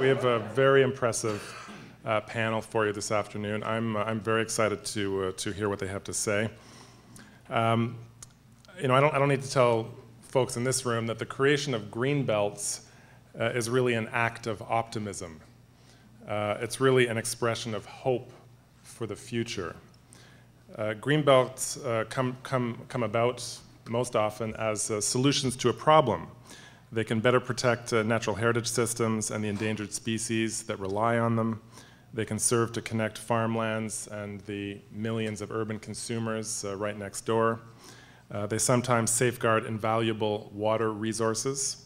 We have a very impressive panel for you this afternoon. I'm very excited to hear what they have to say. You know, I don't need to tell folks in this room that the creation of Greenbelts is really an act of optimism. It's really an expression of hope for the future. Greenbelts come about most often as solutions to a problem. They can better protect natural heritage systems and the endangered species that rely on them. They can serve to connect farmlands and the millions of urban consumers right next door. They sometimes safeguard invaluable water resources.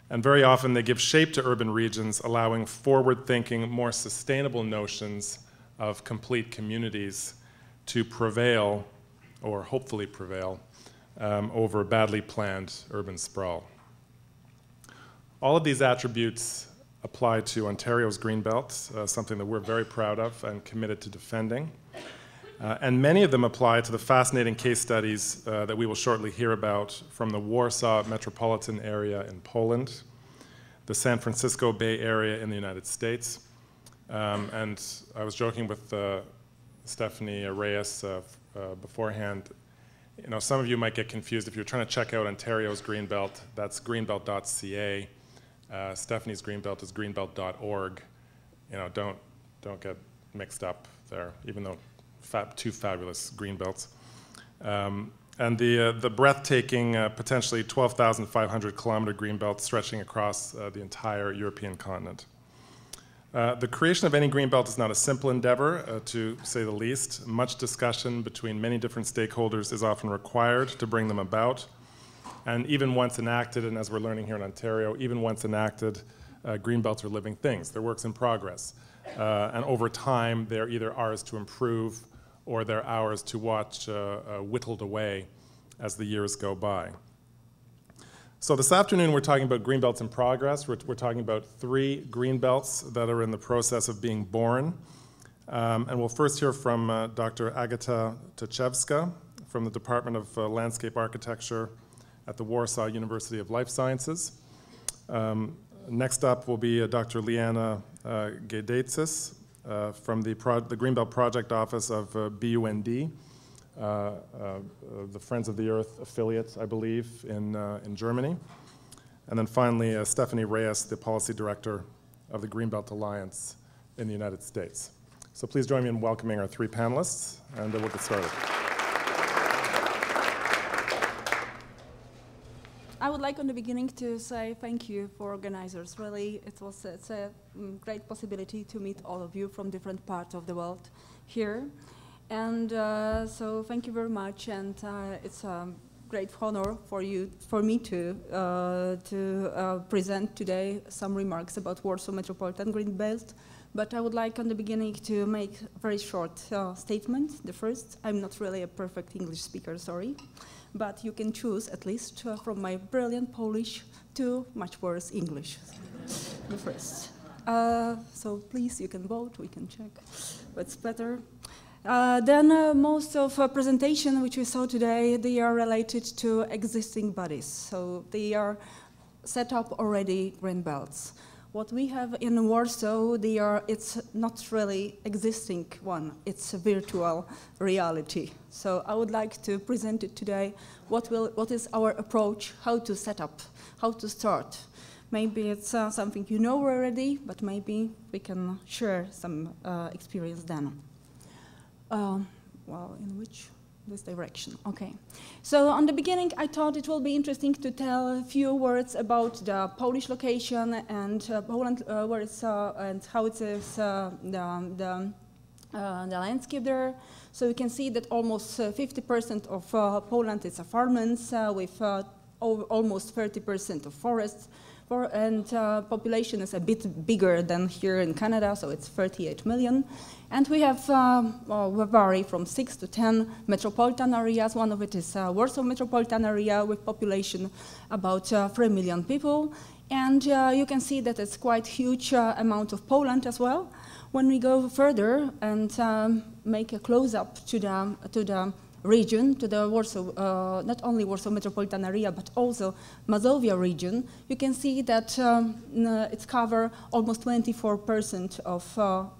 And very often they give shape to urban regions, allowing forward-thinking, more sustainable notions of complete communities to prevail, or hopefully prevail, over badly planned urban sprawl. All of these attributes apply to Ontario's Greenbelt, something that we're very proud of and committed to defending. And many of them apply to the fascinating case studies that we will shortly hear about from the Warsaw metropolitan area in Poland, the San Francisco Bay Area in the United States. And I was joking with Stephanie Reyes beforehand. You know, some of you might get confused if you're trying to check out Ontario's Greenbelt. That's greenbelt.ca. Stephanie's Greenbelt is greenbelt.org. You know, don't get mixed up there, even though two fabulous Greenbelts. And the breathtaking, potentially 12,500 kilometer Greenbelt stretching across the entire European continent. The creation of any Greenbelt is not a simple endeavor, to say the least. Much discussion between many different stakeholders is often required to bring them about. And even once enacted, and as we're learning here in Ontario, even once enacted, Greenbelts are living things. They're works in progress. And over time, they're either ours to improve or they're ours to watch whittled away as the years go by. So this afternoon, we're talking about Greenbelts in progress. We're talking about 3 Greenbelts that are in the process of being born. And we'll first hear from Dr. Agata Toczewska from the Department of Landscape Architecture at the Warsaw University of Life Sciences. Next up will be Dr. Liana Gaidatsis from the Greenbelt Project Office of BUND, the Friends of the Earth affiliate, I believe, in Germany. And then finally, Stephanie Reyes, the Policy Director of the Greenbelt Alliance in the United States. So please join me in welcoming our 3 panelists, and we'll get started. I would like on the beginning to say thank you for organizers. Really, it's a great possibility to meet all of you from different parts of the world here. And so thank you very much, and it's a great honor for me to present today some remarks about Warsaw Metropolitan Greenbelt. But I would like on the beginning to make a very short statement. The first, I'm not really a perfect English speaker, sorry. But you can choose, at least from my brilliant Polish to much worse English. The first. So please, you can vote, we can check what's better. Then most of presentation which we saw today, they are related to existing bodies. So they are set up already Greenbelts. What we have in Warsaw, it's not really existing one, it's a virtual reality. So I would like to present it today, what is our approach, how to set up, how to start. Maybe it's something you know already, but maybe we can share some experience then. Well, in this direction, okay. So on the beginning, I thought it will be interesting to tell a few words about the Polish location and Poland, where it's and how it is the landscape there. So you can see that almost 50% of Poland is farmlands with almost 30% of forests. And population is a bit bigger than here in Canada, so it's 38 million. And we have, we vary from 6 to 10 metropolitan areas. One of it is Warsaw metropolitan area with population about 3 million people. And you can see that it's quite huge amount of Poland as well. When we go further and make a close-up to the region, to the Warsaw, not only Warsaw metropolitan area, but also Mazovia region, you can see that it's cover almost 24%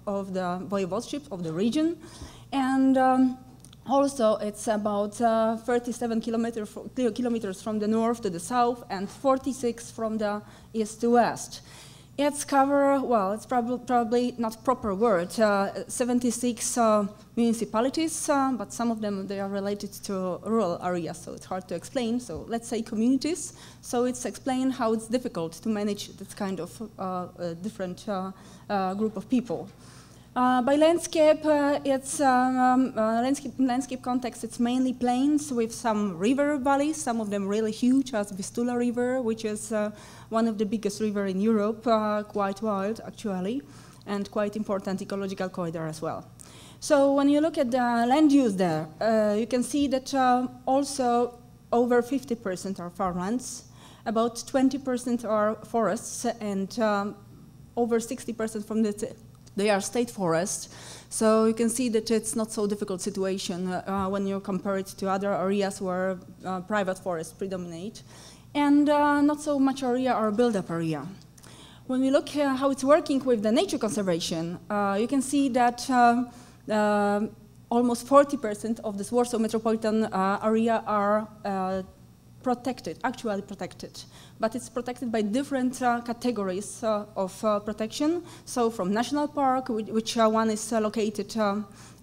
of the voivodeship of the region. And also, it's about 37 kilometers from the north to the south and 46 from the east to west. It's cover, well, it's probably not proper word, 76 municipalities, but some of them, they are related to rural areas, so it's hard to explain. So let's say communities. So it's explain how it's difficult to manage this kind of different group of people. By landscape, it's landscape context. It's mainly plains with some river valleys. Some of them really huge, as Vistula River, which is one of the biggest river in Europe, quite wide actually, and quite important ecological corridor as well. So when you look at the land use there, you can see that also over 50% are farmlands, about 20% are forests, and over 60% from they are state forests. So you can see that it's not so difficult situation when you compare it to other areas where private forests predominate. And not so much area are build-up area. When we look how it's working with the nature conservation, you can see that almost 40% of this Warsaw metropolitan area are protected, actually protected. But it's protected by different categories of protection. So from national park, which one is located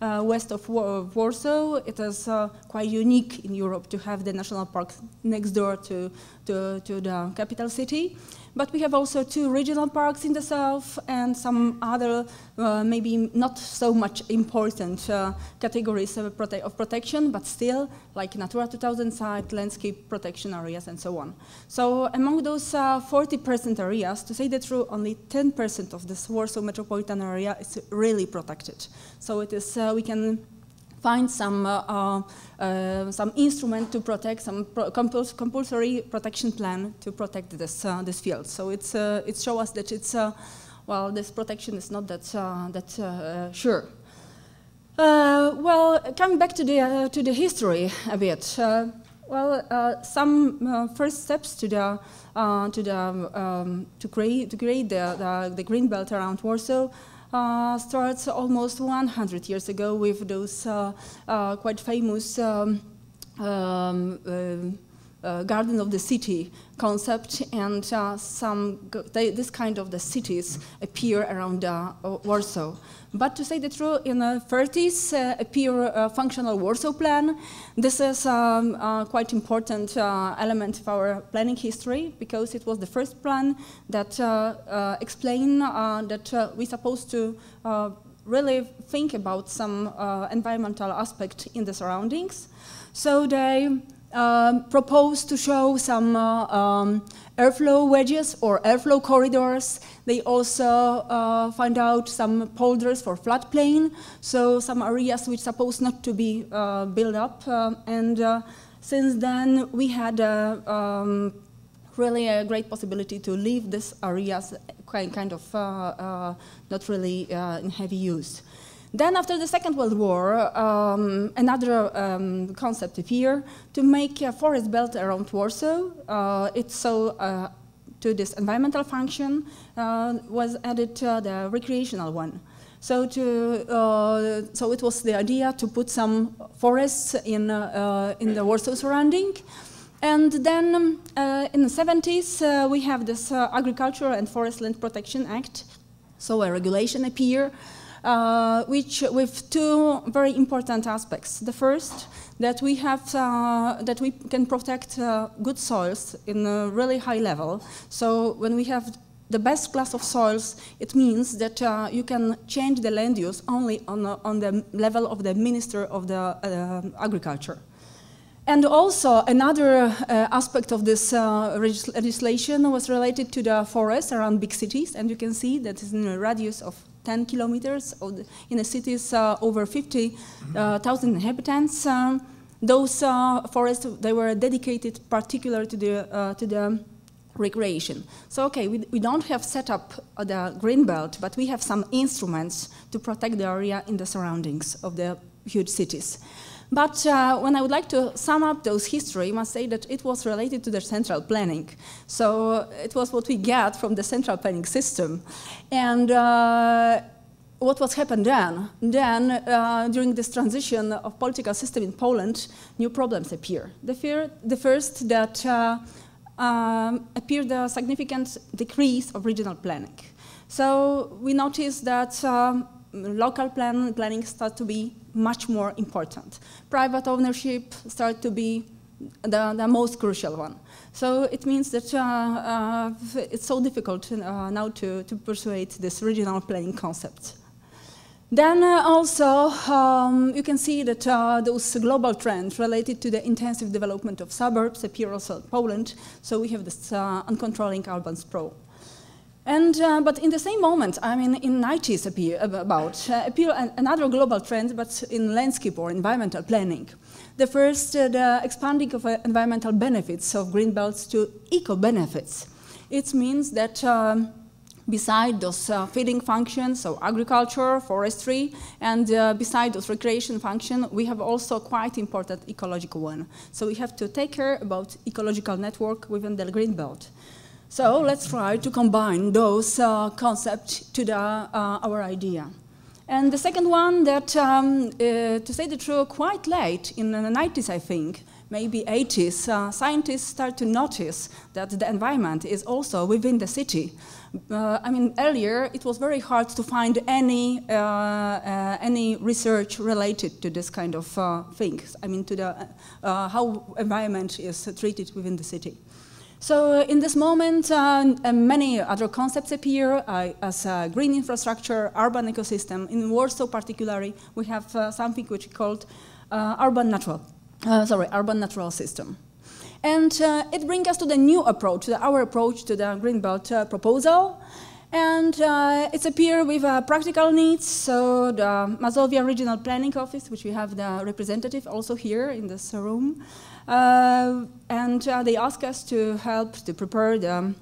west of Warsaw, it is quite unique in Europe to have the national park next door to the capital city. But we have also 2 regional parks in the south and some other maybe not so much important categories of protection, but still like Natura 2000 site, landscape protection areas, and so on. So among those 40% areas, to say the truth, only 10% of this Warsaw metropolitan area is really protected. So it is we can find some instrument to protect, some compulsory protection plan to protect this field. So it shows us that it's well, this protection is not that sure. Well, coming back to the history a bit. Some first steps to create the Greenbelt around Warsaw starts almost 100 years ago with those quite famous Garden of the City concept, and this kind of the cities appear around Warsaw. But to say the truth, in the 30s appear a functional Warsaw plan. This is quite important element of our planning history, because it was the first plan that explained that we're supposed to really think about some environmental aspect in the surroundings. So they propose to show some airflow wedges or airflow corridors. They also find out some polders for floodplain, so some areas which supposed not to be built up. And since then, we had really a great possibility to leave these areas kind of not really in heavy use. Then after the Second World War, another concept appeared to make a forest belt around Warsaw. It's so to this environmental function was added the recreational one. So so it was the idea to put some forests in the Warsaw surrounding. And then in the 70s, we have this Agriculture and Forest Land Protection Act. So a regulation appeared. Which with 2 very important aspects. The first, that we have that we can protect good soils in a really high level. So when we have the best class of soils, it means that you can change the land use only on the level of the Minister of the Agriculture. And also another aspect of this legislation was related to the forests around big cities, and you can see that is in a radius of 10 kilometers in the cities over 50,000 inhabitants. Those forests, they were dedicated particularly to the recreation. So okay, we don't have set up the Greenbelt, but we have some instruments to protect the area in the surroundings of the huge cities. But when I would like to sum up those history, I must say that it was related to the central planning. So it was what we get from the central planning system. And what was happened then? During this transition of political system in Poland, new problems appear. The first that appeared a significant decrease of regional planning. So we noticed that local planning started to be much more important. Private ownership started to be the most crucial one. So it means that it's so difficult now to persuade this regional planning concept. Then also you can see that those global trends related to the intensive development of suburbs appear also in Poland. So we have this uncontrolling urban sprawl. And, but in the same moment, I mean, in 90s appear another global trend, but in landscape or environmental planning. The first, the expanding of environmental benefits of greenbelts to eco-benefits. It means that beside those feeding functions, so agriculture, forestry, and beside those recreation functions, we have also quite important ecological one. So we have to take care about ecological network within the Greenbelt. So let's try to combine those concepts to our idea. And the second one that, to say the truth, quite late, in the 90s I think, maybe 80s, scientists start to notice that the environment is also within the city. I mean, earlier it was very hard to find any research related to this kind of things. I mean, to the how environment is treated within the city. So in this moment, many other concepts appear as green infrastructure, urban ecosystem. In Warsaw, particularly, we have something which is called urban natural system. And it brings us to the new approach, our approach to the Greenbelt proposal. And it's appear with practical needs. So the Mazovia Regional Planning Office, which we have the representative also here in this room. And they ask us to help to prepare the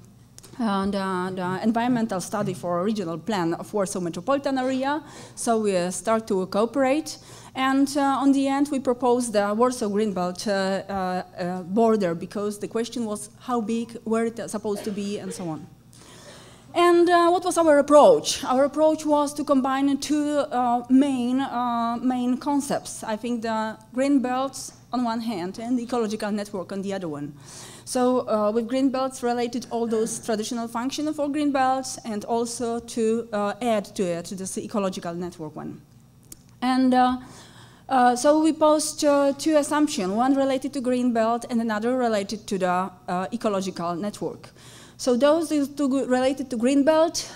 environmental study for a regional plan of Warsaw metropolitan area. So we start to cooperate. And on the end, we proposed the Warsaw Greenbelt border, because the question was how big, where it's supposed to be, and so on. And what was our approach? Our approach was to combine two main concepts. I think the Greenbelts on one hand and the ecological network on the other one. So with Greenbelts related all those traditional functions for Greenbelts, and also to add to it this ecological network one. And so we posed two assumptions, one related to Greenbelt and another related to the ecological network. So those two related to Greenbelt,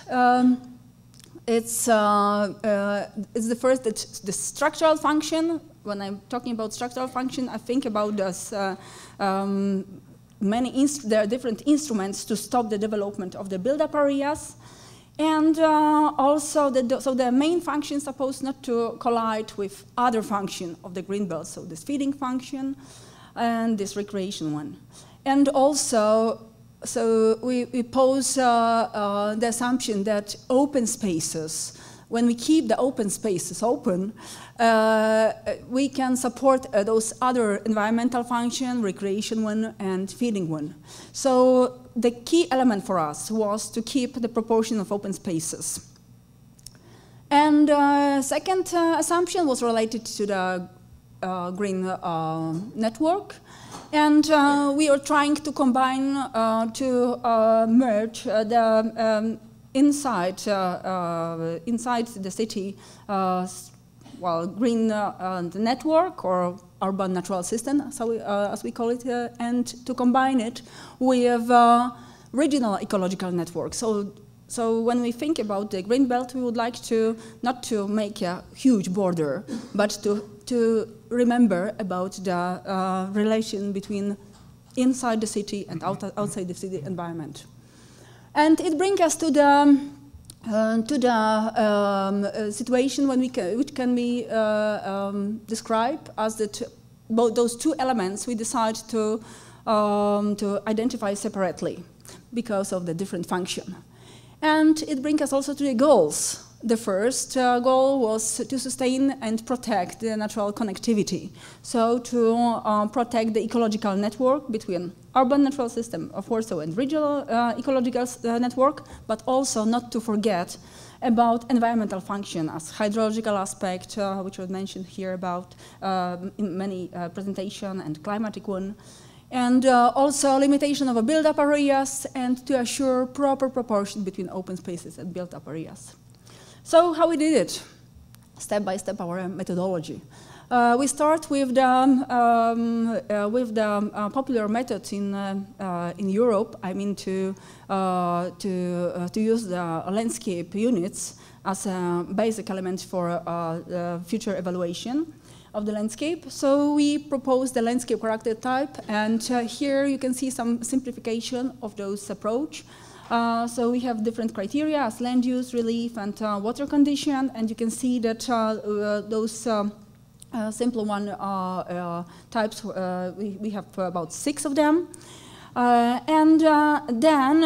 it's the first, the structural function. When I'm talking about structural function, I think about this, there are different instruments to stop the development of the build-up areas. And also, so the main function is supposed not to collide with other function of the Greenbelt, so this feeding function and this recreation one. And also, so we pose the assumption that open spaces, when we keep the open spaces open, we can support those other environmental function, recreation one, and feeding one. So the key element for us was to keep the proportion of open spaces. And second assumption was related to the green network. And we are trying to combine, to merge the inside the city, green the network or urban natural system, so as we call it, and to combine it with regional ecological network. So when we think about the Greenbelt, we would like to not to make a huge border, but to remember about the relation between inside the city and outside the city environment. And it brings us to the situation when which can be described as both those two elements we decide to identify separately because of the different function. And it brings us also to the goals The first goal was to sustain and protect the natural connectivity. So to protect the ecological network between urban natural system of Warsaw and regional ecological network, but also not to forget about environmental function as hydrological aspect, which was mentioned here about in many presentation, and climatic one. And also limitation of build-up areas, and to assure proper proportion between open spaces and built-up areas. So how we did it? Step by step, our methodology. We start with the popular method in Europe. I mean to use the landscape units as a basic element for future evaluation of the landscape. So we propose the landscape character type, and here you can see some simplification of those approach. So we have different criteria as land use, relief, and water condition, and you can see that those simple one types, we have about 6 of them. Then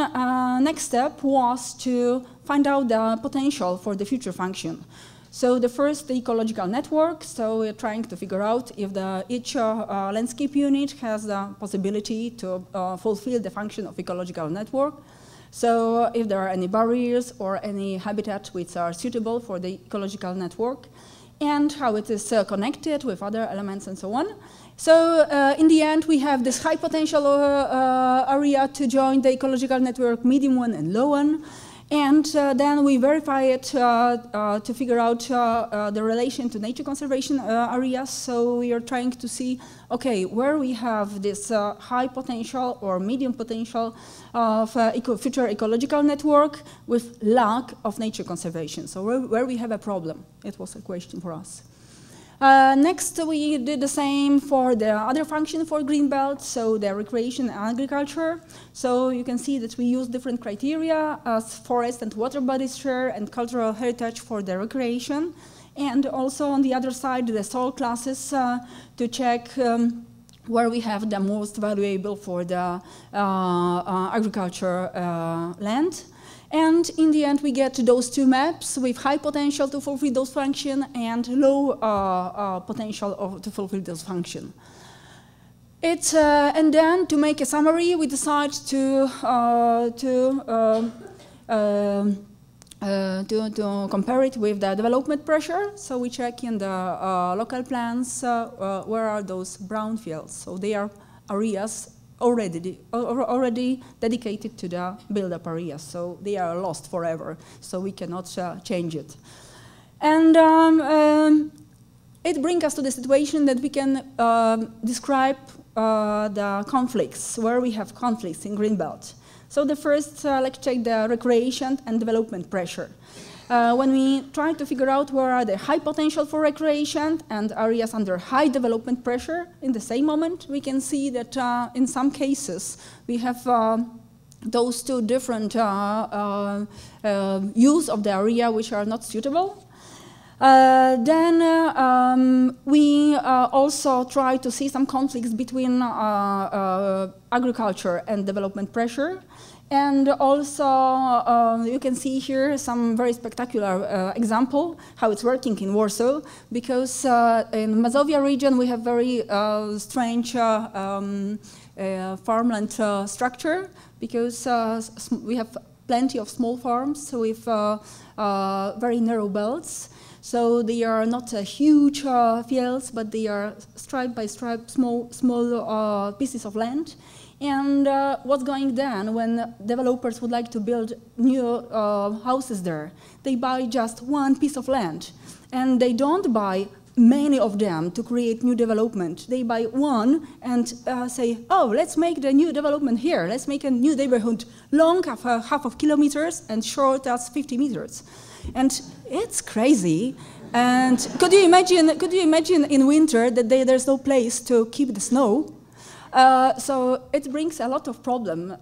next step was to find out the potential for the future function. So the first, the ecological network. So we're trying to figure out if each landscape unit has the possibility to fulfill the function of ecological network. So if there are any barriers or any habitat which are suitable for the ecological network, and how it is connected with other elements and so on. So in the end, we have this high potential area to join the ecological network, medium one and low one. And then we verify it to figure out the relation to nature conservation areas. So we are trying to see, okay, where we have this high potential or medium potential of future ecological network with lack of nature conservation. So where we have a problem, it was a question for us. Next, we did the same for the other function for Greenbelt, so the recreation and agriculture. So you can see that we use different criteria as forest and water bodies share and cultural heritage for the recreation. And also on the other side, the soil classes to check where we have the most valuable for the agriculture land. And in the end, we get those 2 maps with high potential to fulfill those functions and low potential to fulfill those functions. And then, to make a summary, we decide to compare it with the development pressure. So we check in the local plans where are those brownfields. So they are areas already dedicated to the build-up areas, so they are lost forever, so we cannot change it. And it brings us to the situation that we can describe the conflicts, where we have conflicts in Greenbelt. So the first, let's check the recreation and development pressure. When we try to figure out where are the high potential for recreation and areas under high development pressure, in the same moment, we can see that in some cases we have those 2 different use of the area which are not suitable. Then we also try to see some conflicts between agriculture and development pressure. And also, you can see here some very spectacular example how it's working in Warsaw, because in Mazovia region we have very strange farmland structure, because we have plenty of small farms with very narrow belts. So they are not huge fields, but they are stripe by stripe, small pieces of land. And what's going then when developers would like to build new houses there? They buy just 1 piece of land, and they don't buy many of them to create new development. They buy 1 and say, oh, let's make the new development here. Let's make a new neighborhood long, half of kilometers, and short as 50 meters. And it's crazy. And could you imagine in winter that there's no place to keep the snow? So it brings a lot of problem.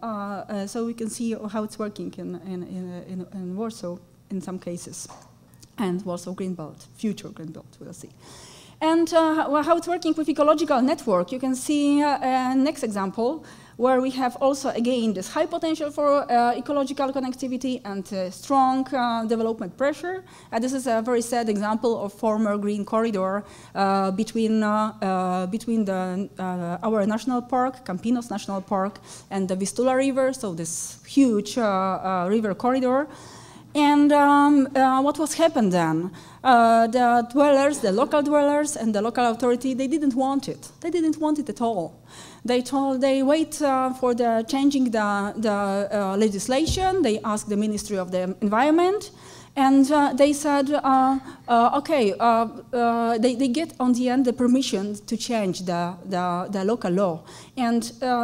So we can see how it's working in Warsaw in some cases, and Warsaw Greenbelt, future Greenbelt, we'll see. And how it's working with ecological network, you can see next example, where we have also, again, this high potential for ecological connectivity and strong development pressure. This is a very sad example of former green corridor between our national park, Campinos National Park, and the Vistula River, so this huge river corridor. And what was happened then? The dwellers, the local dwellers and the local authority, they didn't want it. They didn't want it at all. They wait for the changing the legislation. They asked the Ministry of the Environment, and they said, okay, they get on the end the permission to change the local law, and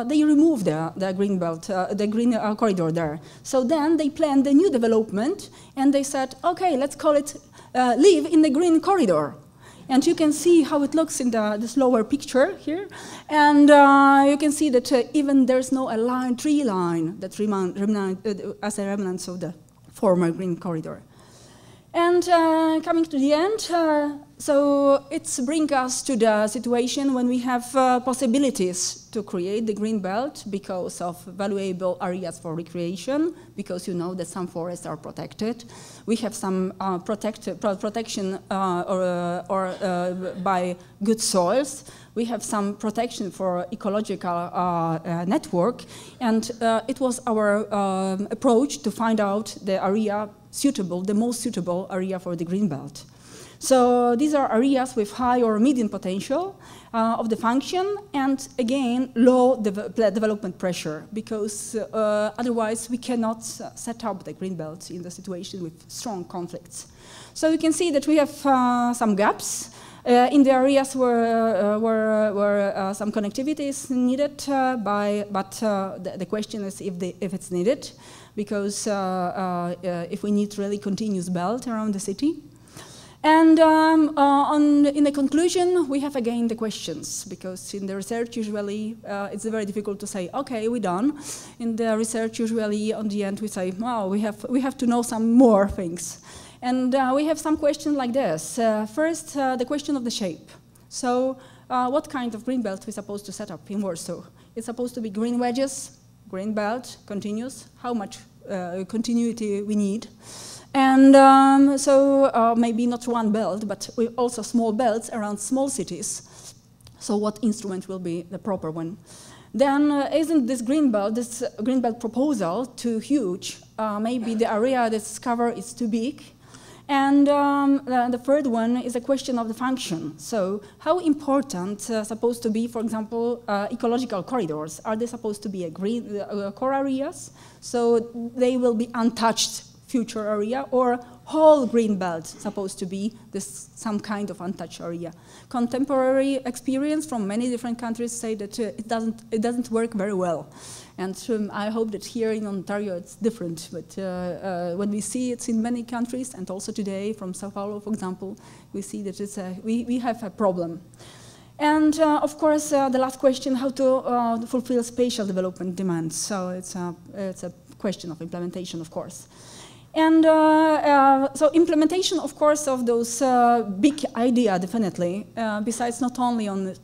they remove the Greenbelt, the green corridor there. So then they planned a new development, and they said, okay, let's call it live in the green corridor. And you can see how it looks in this lower picture here. And you can see that even there's no tree line that as a remnant of the former green corridor. And coming to the end, so it's bring us to the situation when we have possibilities to create the green belt because of valuable areas for recreation, because you know that some forests are protected. We have some protection by good soils. We have some protection for ecological network, and it was our approach to find out the area suitable, the most suitable area for the green belt. So these are areas with high or medium potential of the function, and again, low development pressure, because otherwise we cannot set up the green belt in the situation with strong conflicts. So you can see that we have some gaps in the areas where some connectivity is needed, but the question is if it's needed, because if we need really continuous belt around the city. And in the conclusion, we have again the questions, because in the research usually it's very difficult to say, okay, we're done. In the research usually on the end we say, wow, we have to know some more things. And we have some questions like this. First, the question of the shape. So what kind of green belt we're supposed to set up in Warsaw? It's supposed to be green wedges, green belt, continuous, how much continuity we need. And so maybe not one belt, but also small belts around small cities. So what instrument will be the proper one? Then isn't this greenbelt proposal too huge? Maybe the area that's covered is too big. And the third one is a question of the function. So how important supposed to be, for example, ecological corridors? Are they supposed to be a green core areas? So they will be untouched future area, or whole green belt supposed to be this some kind of untouched area. Contemporary experience from many different countries say that it doesn't work very well, and I hope that here in Ontario it's different. But when we see it in many countries, and also today from Sao Paulo, for example, we see that we have a problem. And of course, the last question: how to fulfill spatial development demands. So it's a question of implementation, of course. And so implementation, of course, of those big idea, definitely, besides not only on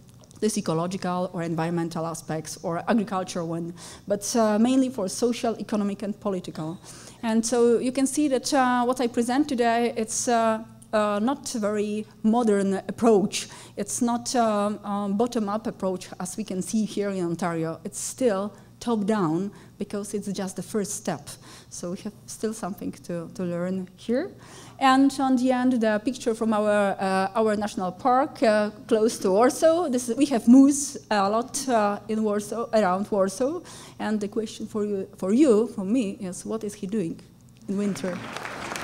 this ecological or environmental aspects or agriculture one, but mainly for social, economic, and political. And so you can see that what I present today, it's not a very modern approach. It's not a bottom-up approach, as we can see here in Ontario. It's still top-down, because it's just the first step. So we have still something to learn here. And on the end, the picture from our national park close to Warsaw. We have moose a lot in Warsaw, around Warsaw. And the question for me, is what is he doing in winter?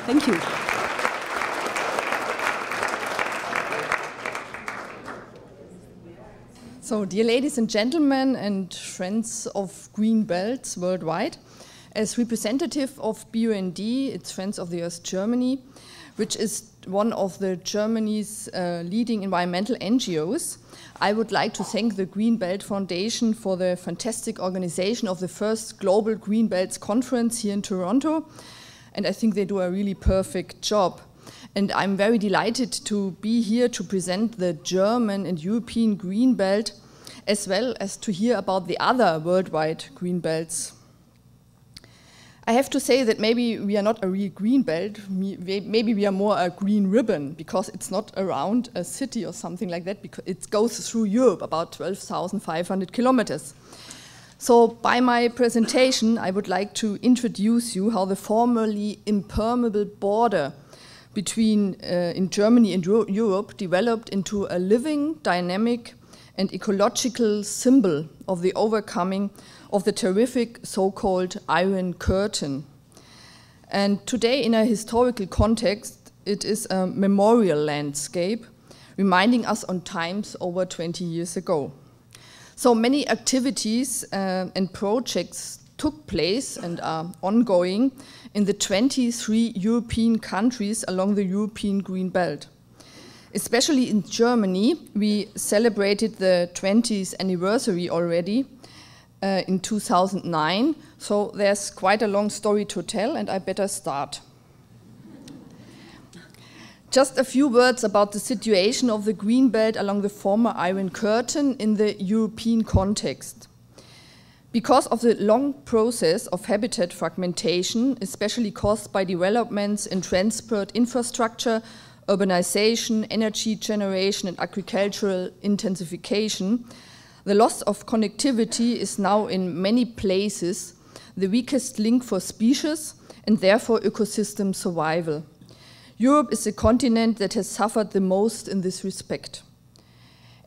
Thank you. So, dear ladies and gentlemen and friends of Greenbelts worldwide, as representative of BUND, it's Friends of the Earth Germany, which is one of Germany's leading environmental NGOs, I would like to thank the Greenbelt Foundation for the fantastic organization of the first Global Greenbelts Conference here in Toronto, and I think they do a really perfect job. And I'm very delighted to be here to present the German and European Greenbelt as well as to hear about the other worldwide green belts. I have to say that maybe we are not a real green belt, maybe we are more a green ribbon, because it's not around a city or something like that, because it goes through Europe, about 12,500 kilometers. So by my presentation, I would like to introduce you how the formerly impermeable border between in Germany and Europe developed into a living, dynamic, and ecological symbol of the overcoming of the terrific so-called Iron Curtain. And today, in a historical context, it is a memorial landscape, reminding us on times over 20 years ago. So many activities and projects took place and are ongoing in the 23 European countries along the European Green Belt. Especially in Germany, we celebrated the 20th anniversary already in 2009, so there's quite a long story to tell, and I better start. Just a few words about the situation of the Green Belt along the former Iron Curtain in the European context. Because of the long process of habitat fragmentation, especially caused by developments in transport infrastructure, urbanization, energy generation, and agricultural intensification, the loss of connectivity is now in many places the weakest link for species and therefore ecosystem survival. Europe is a continent that has suffered the most in this respect.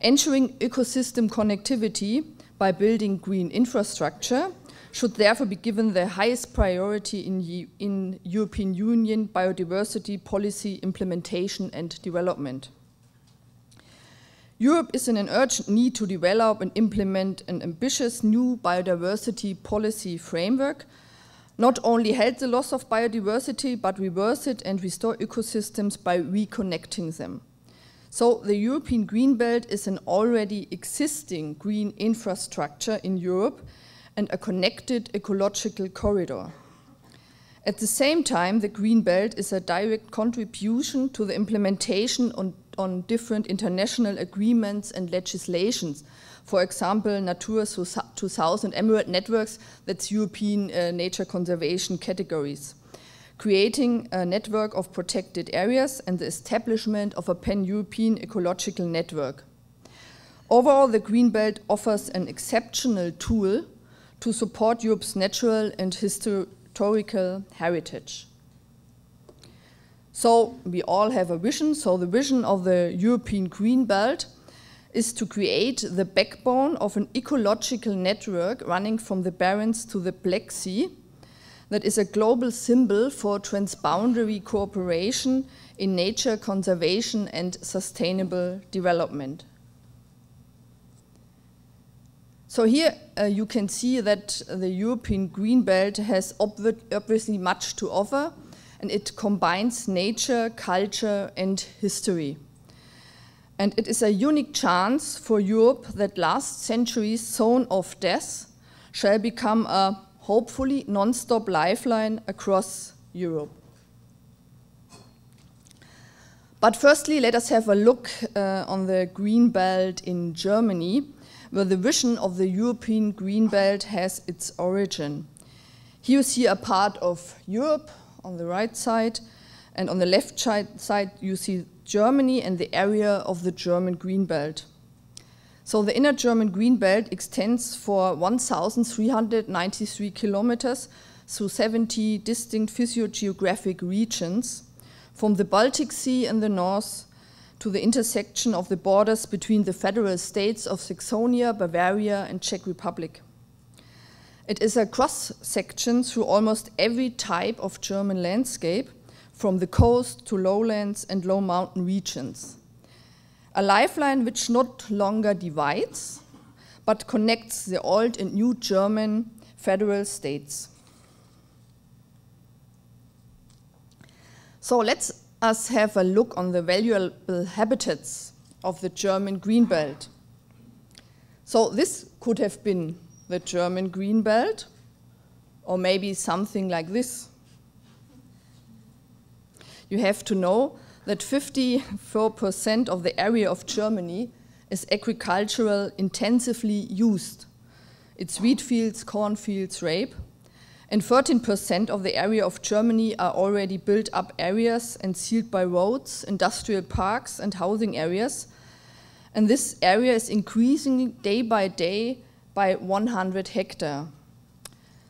Ensuring ecosystem connectivity by building green infrastructure should therefore be given the highest priority in European Union biodiversity policy implementation and development. Europe is in an urgent need to develop and implement an ambitious new biodiversity policy framework, not only halt the loss of biodiversity, but reverse it and restore ecosystems by reconnecting them. So the European Green Belt is an already existing green infrastructure in Europe and a connected ecological corridor. At the same time, the Green Belt is a direct contribution to the implementation on different international agreements and legislations. For example, Natura 2000 Emerald Networks, that's European nature conservation categories, creating a network of protected areas and the establishment of a pan-European ecological network. Overall, the Green Belt offers an exceptional tool to support Europe's natural and historical heritage. So we all have a vision. So the vision of the European Green Belt is to create the backbone of an ecological network running from the Barents to the Black Sea that is a global symbol for transboundary cooperation in nature conservation and sustainable development. So here you can see that the European Green Belt has obviously much to offer, and it combines nature, culture, and history. And it is a unique chance for Europe that last century's zone of death shall become a hopefully non-stop lifeline across Europe. But firstly, let us have a look on the Green Belt in Germany, where the vision of the European Green Belt has its origin. Here you see a part of Europe on the right side, and on the left side you see Germany and the area of the German Green Belt. So the inner German Green Belt extends for 1,393 kilometers through 70 distinct physiogeographic regions, from the Baltic Sea in the north to the intersection of the borders between the federal states of Saxony, Bavaria, and Czech Republic. It is a cross-section through almost every type of German landscape, from the coast to lowlands and low mountain regions. A lifeline which not longer divides, but connects the old and new German federal states. So let us have a look on the valuable habitats of the German Green Belt. So this could have been the German Green Belt, or maybe something like this. You have to know that 54% of the area of Germany is agricultural intensively used. It's wheat fields, cornfields, rape. And 13% of the area of Germany are already built up areas and sealed by roads, industrial parks, and housing areas. And this area is increasing day by day by 100 hectares.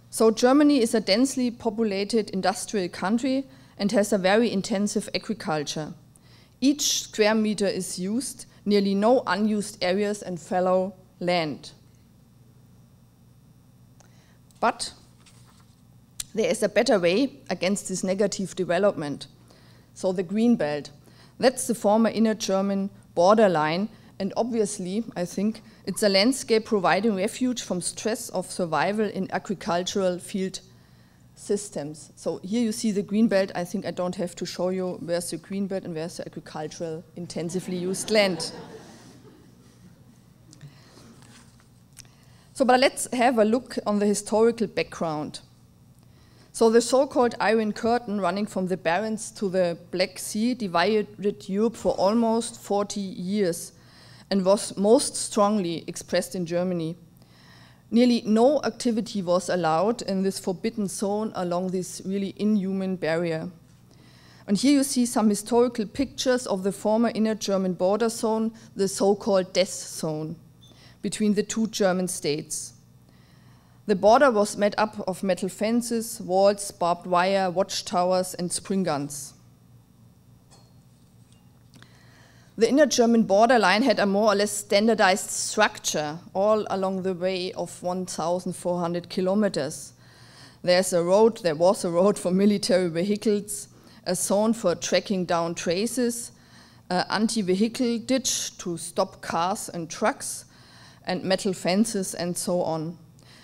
So Germany is a densely populated industrial country and has a very intensive agriculture. Each square meter is used, nearly no unused areas and fallow land. But there is a better way against this negative development. So the Greenbelt, that's the former inner German borderline, and obviously, I think, it's a landscape providing refuge from stress of survival in agricultural field systems. So here you see the Greenbelt. I think I don't have to show you where's the Greenbelt and where's the agricultural intensively used land. So, but let's have a look on the historical background. So the so-called Iron Curtain running from the Barents to the Black Sea divided Europe for almost 40 years and was most strongly expressed in Germany. Nearly no activity was allowed in this forbidden zone along this really inhuman barrier. And here you see some historical pictures of the former inner German border zone, the so-called Death Zone, between the two German states. The border was made up of metal fences, walls, barbed wire, watchtowers, and spring guns. The inner German borderline had a more or less standardized structure all along the way of 1,400 kilometers. There was a road for military vehicles, a zone for tracking down traces, an anti-vehicle ditch to stop cars and trucks, and metal fences and so on.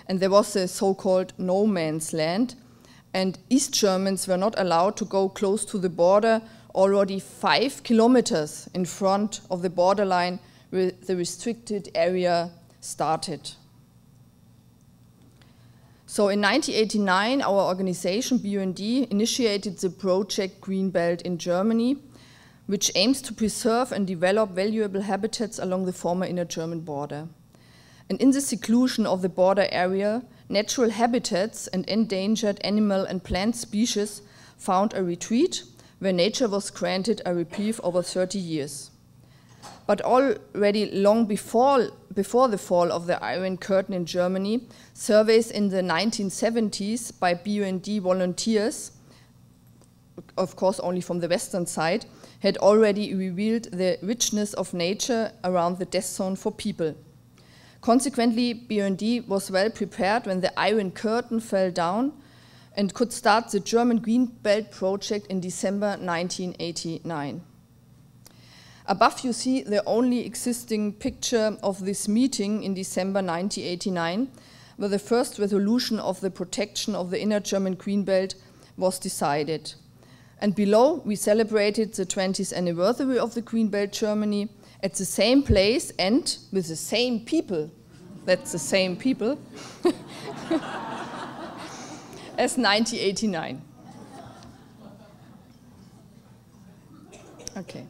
And there was a so-called no man's land, and East Germans were not allowed to go close to the border already 5 kilometers in front of the borderline where the restricted area started. So in 1989, our organization, BUND, initiated the project Greenbelt in Germany, which aims to preserve and develop valuable habitats along the former inner German border. And in the seclusion of the border area, natural habitats and endangered animal and plant species found a retreat where nature was granted a reprieve over 30 years. But already long before the fall of the Iron Curtain in Germany, surveys in the 1970s by BUND volunteers, of course only from the western side, had already revealed the richness of nature around the death zone for people. Consequently, BUND was well prepared when the Iron Curtain fell down and could start the German Greenbelt project in December 1989. Above you see the only existing picture of this meeting in December 1989, where the first resolution of the protection of the inner German Greenbelt was decided. And below, we celebrated the 20th anniversary of the Greenbelt Germany at the same place and with the same people. That's the same people. As 1989. Okay.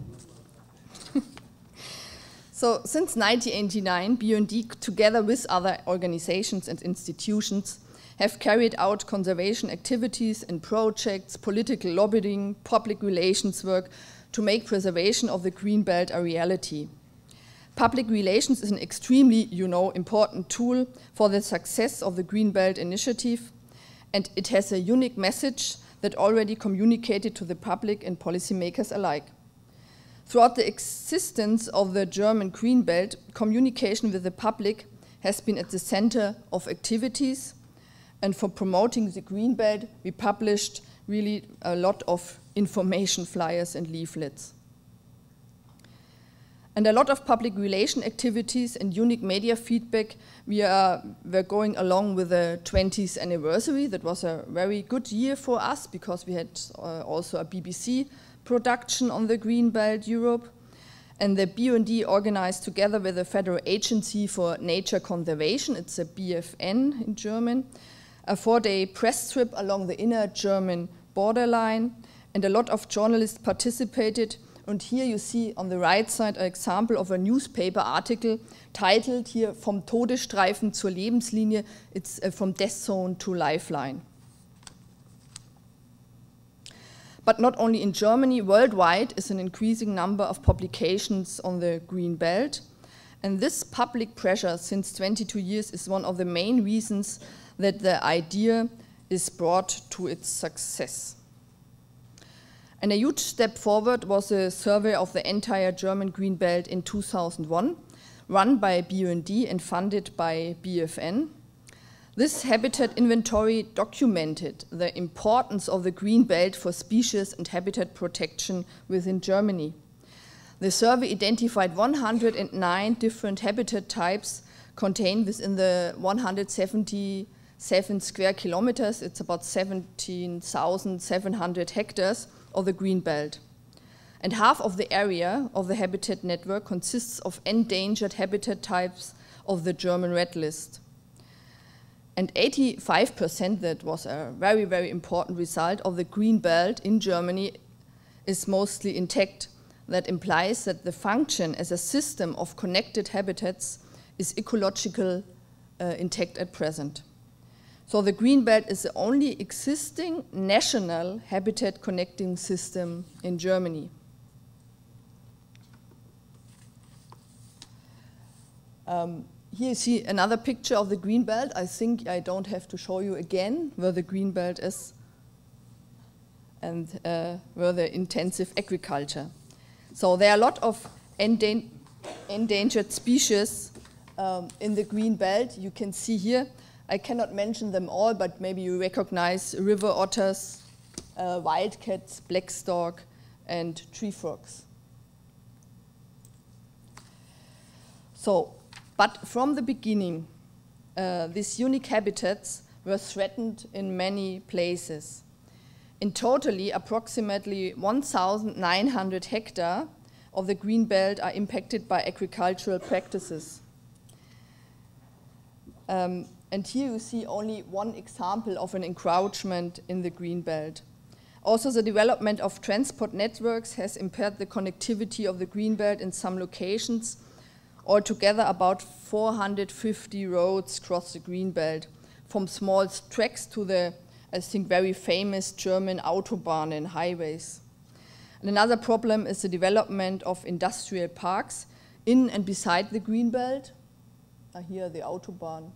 So since 1989, BUND, together with other organizations and institutions, have carried out conservation activities and projects, political lobbying, public relations work to make preservation of the Greenbelt a reality. Public relations is an extremely, important tool for the success of the Greenbelt initiative, and it has a unique message that already communicated to the public and policymakers alike. Throughout the existence of the German Greenbelt, communication with the public has been at the center of activities, and for promoting the Greenbelt, we published really a lot of information flyers and leaflets. And a lot of public relation activities and unique media feedback. We're going along with the 20th anniversary. That was a very good year for us because we had also a BBC production on the Greenbelt Europe. And the BUND organized together with the Federal Agency for Nature Conservation, it's a BFN in German, a 4-day press trip along the inner German borderline. And a lot of journalists participated And here you see on the right side an example of a newspaper article titled here, Vom Todesstreifen zur Lebenslinie, it's from death zone to lifeline. But not only in Germany, worldwide is an increasing number of publications on the Green Belt. And this public pressure since 22 years is one of the main reasons that the idea is brought to its success. And a huge step forward was a survey of the entire German Green Belt in 2001, run by BUND and funded by BFN. This habitat inventory documented the importance of the Green Belt for species and habitat protection within Germany. The survey identified 109 different habitat types contained within the 177 square kilometers, it's about 17,700 hectares, of the Green Belt. And half of the area of the habitat network consists of endangered habitat types of the German Red List. And 85%, that was a very, very important result, of the Green Belt in Germany is mostly intact. That implies that the function as a system of connected habitats is ecological intact at present. So the Green Belt is the only existing national habitat connecting system in Germany. Here you see another picture of the Green Belt. I think I don't have to show you again where the Green Belt is and where the intensive agriculture. So there are a lot of endangered species in the Green Belt. You can see here, I cannot mention them all, but maybe you recognize river otters, wildcats, blackstork, and tree frogs. So, but from the beginning, these unique habitats were threatened in many places. In totally, approximately 1,900 hectares of the Green Belt are impacted by agricultural practices. And here you see only one example of an encroachment in the Green Belt. Also, the development of transport networks has impaired the connectivity of the Green Belt in some locations. Altogether, about 450 roads cross the Green Belt, from small tracks to the, I think, very famous German Autobahn and highways. And another problem is the development of industrial parks in and beside the Green Belt. Here the Autobahn.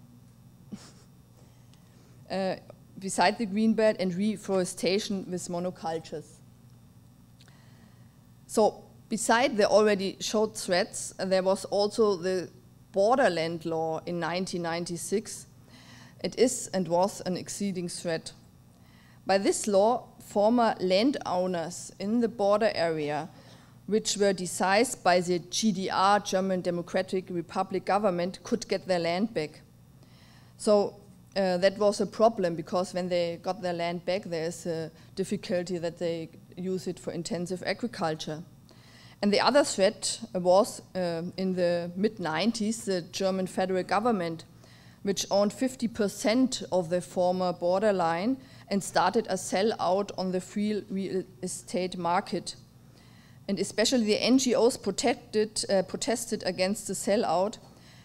Beside the Green Belt and reforestation with monocultures. So, beside the already showed threats, there was also the Borderland Law in 1996. It is and was an exceeding threat. By this law, former landowners in the border area, which were decised by the GDR, German Democratic Republic government, could get their land back. So that was a problem, because when they got their land back, there's a difficulty that they use it for intensive agriculture. And the other threat was, in the mid-90s, the German federal government, which owned 50% of the former borderline and started a sellout on the free real estate market. And especially the NGOs protested against the sellout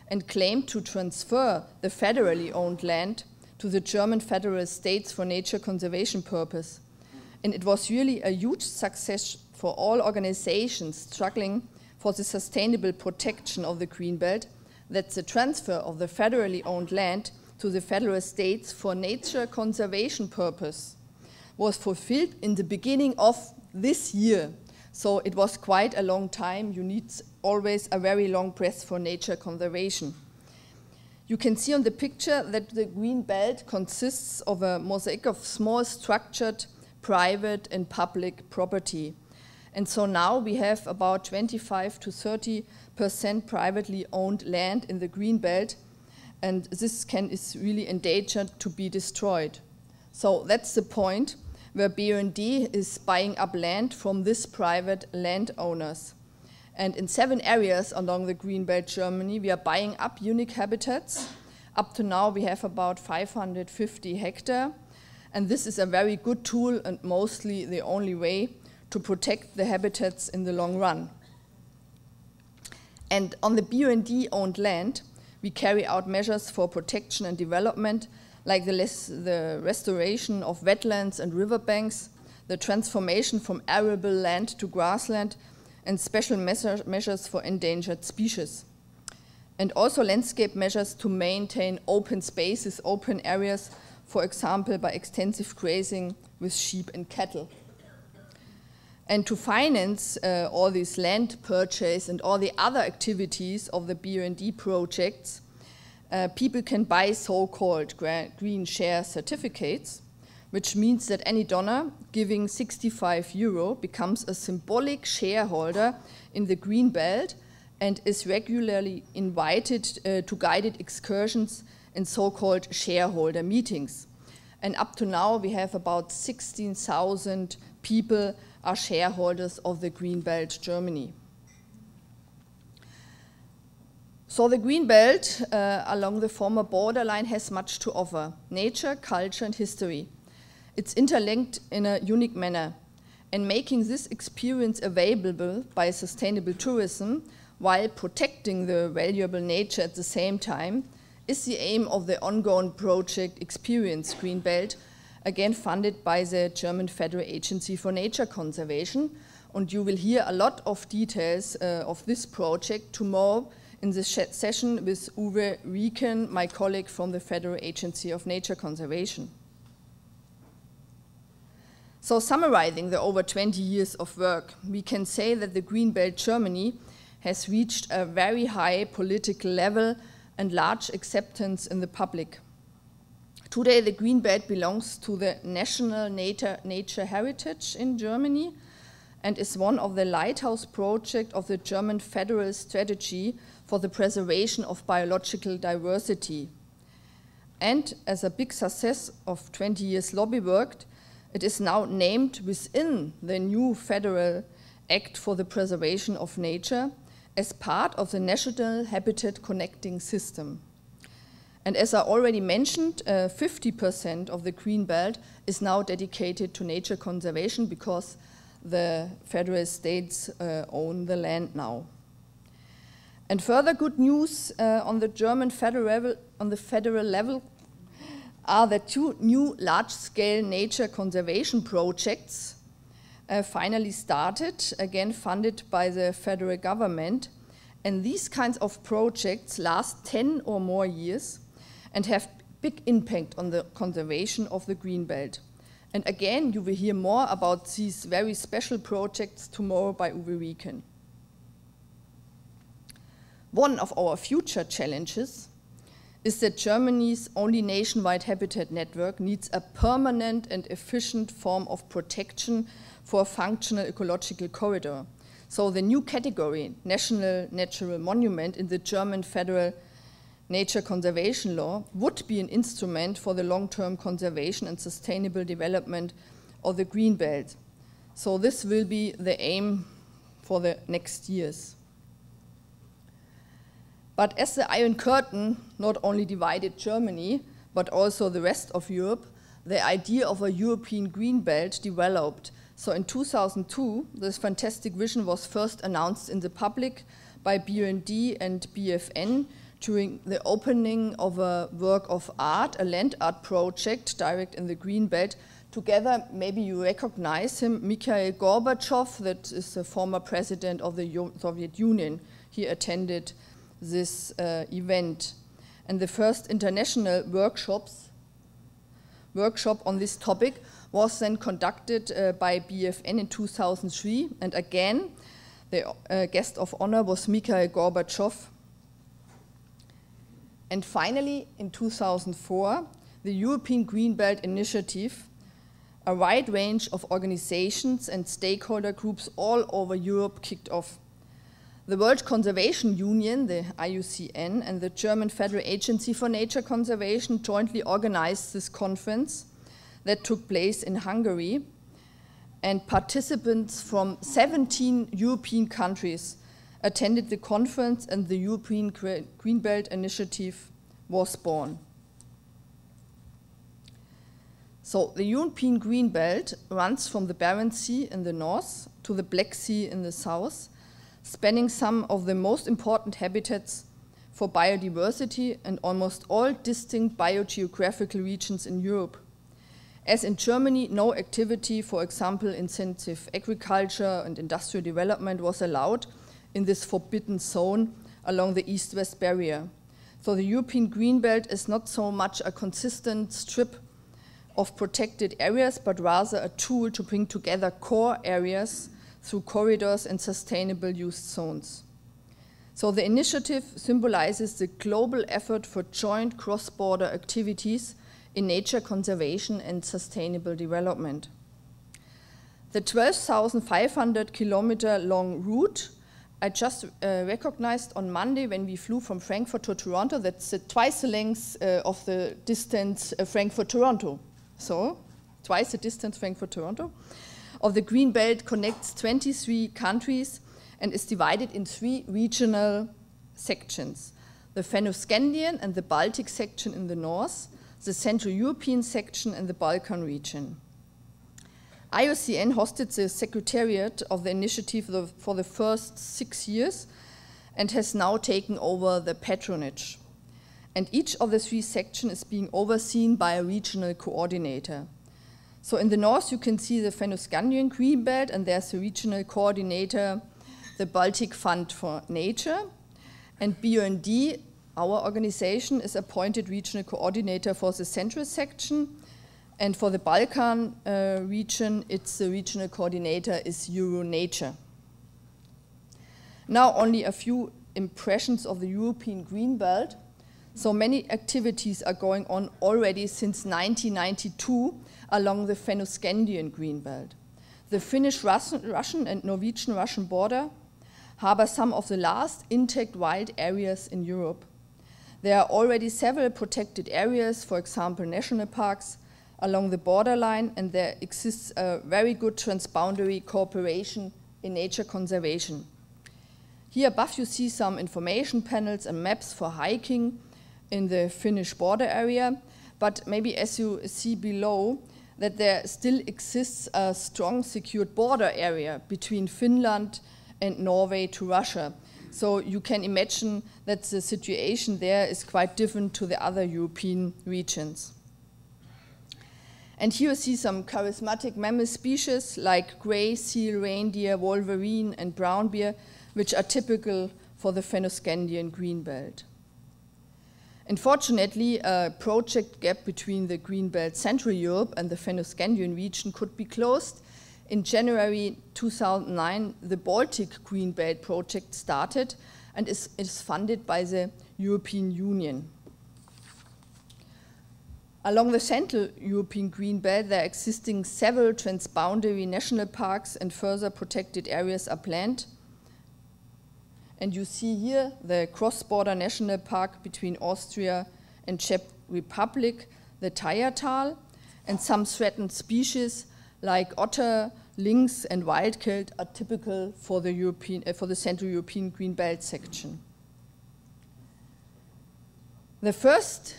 and claimed to transfer the federally owned land to the German federal states for nature conservation purpose. And it was really a huge success for all organizations struggling for the sustainable protection of the Green Belt, that the transfer of the federally owned land to the federal states for nature conservation purpose was fulfilled in the beginning of this year. So it was quite a long time. You need always a very long breath for nature conservation. You can see on the picture that the Green Belt consists of a mosaic of small structured private and public property. And so now we have about 25 to 30% privately owned land in the Green Belt, and this is really endangered to be destroyed. So that's the point where BUND is buying up land from these private landowners. And in 7 areas along the Green Belt Germany, we are buying up unique habitats. Up to now, we have about 550 hectares. And this is a very good tool and mostly the only way to protect the habitats in the long run. And on the BUND-owned land, we carry out measures for protection and development, like the restoration of wetlands and riverbanks, the transformation from arable land to grassland, and special measures for endangered species. And also landscape measures to maintain open spaces, open areas, for example, by extensive grazing with sheep and cattle. And to finance all these land purchase and all the other activities of the BUND projects, people can buy so-called green share certificates, which means that any donor giving €65 becomes a symbolic shareholder in the Greenbelt and is regularly invited to guided excursions in so-called shareholder meetings. And up to now, we have about 16,000 people are shareholders of the Greenbelt Germany. So the Greenbelt along the former borderline has much to offer: nature, culture, and history. It's interlinked in a unique manner, and making this experience available by sustainable tourism while protecting the valuable nature at the same time is the aim of the ongoing project Experience Greenbelt, again funded by the German Federal Agency for Nature Conservation. And you will hear a lot of details of this project tomorrow in the session with Uwe Rieken, my colleague from the Federal Agency of Nature Conservation. So summarizing the over 20 years of work, we can say that the Greenbelt Germany has reached a very high political level and large acceptance in the public. Today, the Greenbelt belongs to the national nature heritage in Germany and is one of the lighthouse projects of the German federal strategy for the preservation of biological diversity. And as a big success of 20 years lobby work, it is now named within the new Federal Act for the Preservation of Nature as part of the National Habitat Connecting System. And as I already mentioned, 50% of the Greenbelt is now dedicated to nature conservation because the federal states own the land now. And further good news on the German federal level are the two new large-scale nature conservation projects finally started, again funded by the federal government. And these kinds of projects last 10 or more years and have big impact on the conservation of the Greenbelt. And again, you will hear more about these very special projects tomorrow by Uwe Rieken. One of our future challenges is that Germany's only nationwide habitat network needs a permanent and efficient form of protection for a functional ecological corridor. So the new category, National Natural Monument, in the German Federal Nature Conservation Law would be an instrument for the long-term conservation and sustainable development of the Greenbelt. So this will be the aim for the next years. But as the Iron Curtain not only divided Germany, but also the rest of Europe, the idea of a European Greenbelt developed. So in 2002, this fantastic vision was first announced in the public by BUND and BFN during the opening of a work of art, a land art project direct in the Greenbelt. Together, maybe you recognize him, Mikhail Gorbachev, that is the former president of the Soviet Union. He attended this event. And the first international workshop on this topic was then conducted by BFN in 2003. And again, the guest of honor was Mikhail Gorbachev. And finally, in 2004, the European Greenbelt Initiative, a wide range of organizations and stakeholder groups all over Europe kicked off. The World Conservation Union, the IUCN, and the German Federal Agency for Nature Conservation jointly organized this conference that took place in Hungary, and participants from 17 European countries attended the conference, and the European Greenbelt Initiative was born. So the European Greenbelt runs from the Barents Sea in the north to the Black Sea in the south, spanning some of the most important habitats for biodiversity and almost all distinct biogeographical regions in Europe. As in Germany, no activity, for example, intensive agriculture and industrial development was allowed in this forbidden zone along the east-west barrier. So the European Greenbelt is not so much a consistent strip of protected areas, but rather a tool to bring together core areas through corridors and sustainable use zones. So the initiative symbolizes the global effort for joint cross-border activities in nature conservation and sustainable development. The 12,500 kilometer long route I just recognized on Monday when we flew from Frankfurt to Toronto. That's twice the length of the distance Frankfurt-Toronto. So twice the distance Frankfurt-Toronto. Of the Greenbelt connects 23 countries and is divided in 3 regional sections. The Fennoscandian and the Baltic section in the north, the Central European section and the Balkan region. IUCN hosted the secretariat of the initiative for the first 6 years and has now taken over the patronage. And each of the 3 sections is being overseen by a regional coordinator. So in the north you can see the Fennoscandian Greenbelt, and there's a regional coordinator, the Baltic Fund for Nature, and BUND, our organization, is appointed regional coordinator for the central section, and for the Balkan region, its regional coordinator is EuroNature. Now only a few impressions of the European Greenbelt. So many activities are going on already since 1992 along the Fennoscandian Greenbelt. The Finnish-Russian and Norwegian-Russian border harbor some of the last intact wild areas in Europe. There are already several protected areas, for example, national parks, along the borderline, and there exists a very good transboundary cooperation in nature conservation. Here above you see some information panels and maps for hiking in the Finnish border area, but maybe as you see below, that there still exists a strong secured border area between Finland and Norway to Russia. So you can imagine that the situation there is quite different to the other European regions. And here you see some charismatic mammal species like grey seal, reindeer, wolverine, and brown bear, which are typical for the Fennoscandian Greenbelt. Unfortunately, a project gap between the Greenbelt Central Europe and the Fennoscandian region could be closed. In January 2009, the Baltic Greenbelt project started and is funded by the European Union. Along the Central European Greenbelt, there are existing several transboundary national parks and further protected areas are planned. And you see here the cross-border national park between Austria and Czech Republic, the Tajatal, and some threatened species like otter, lynx, and wildcat are typical for the Central European Greenbelt section. The first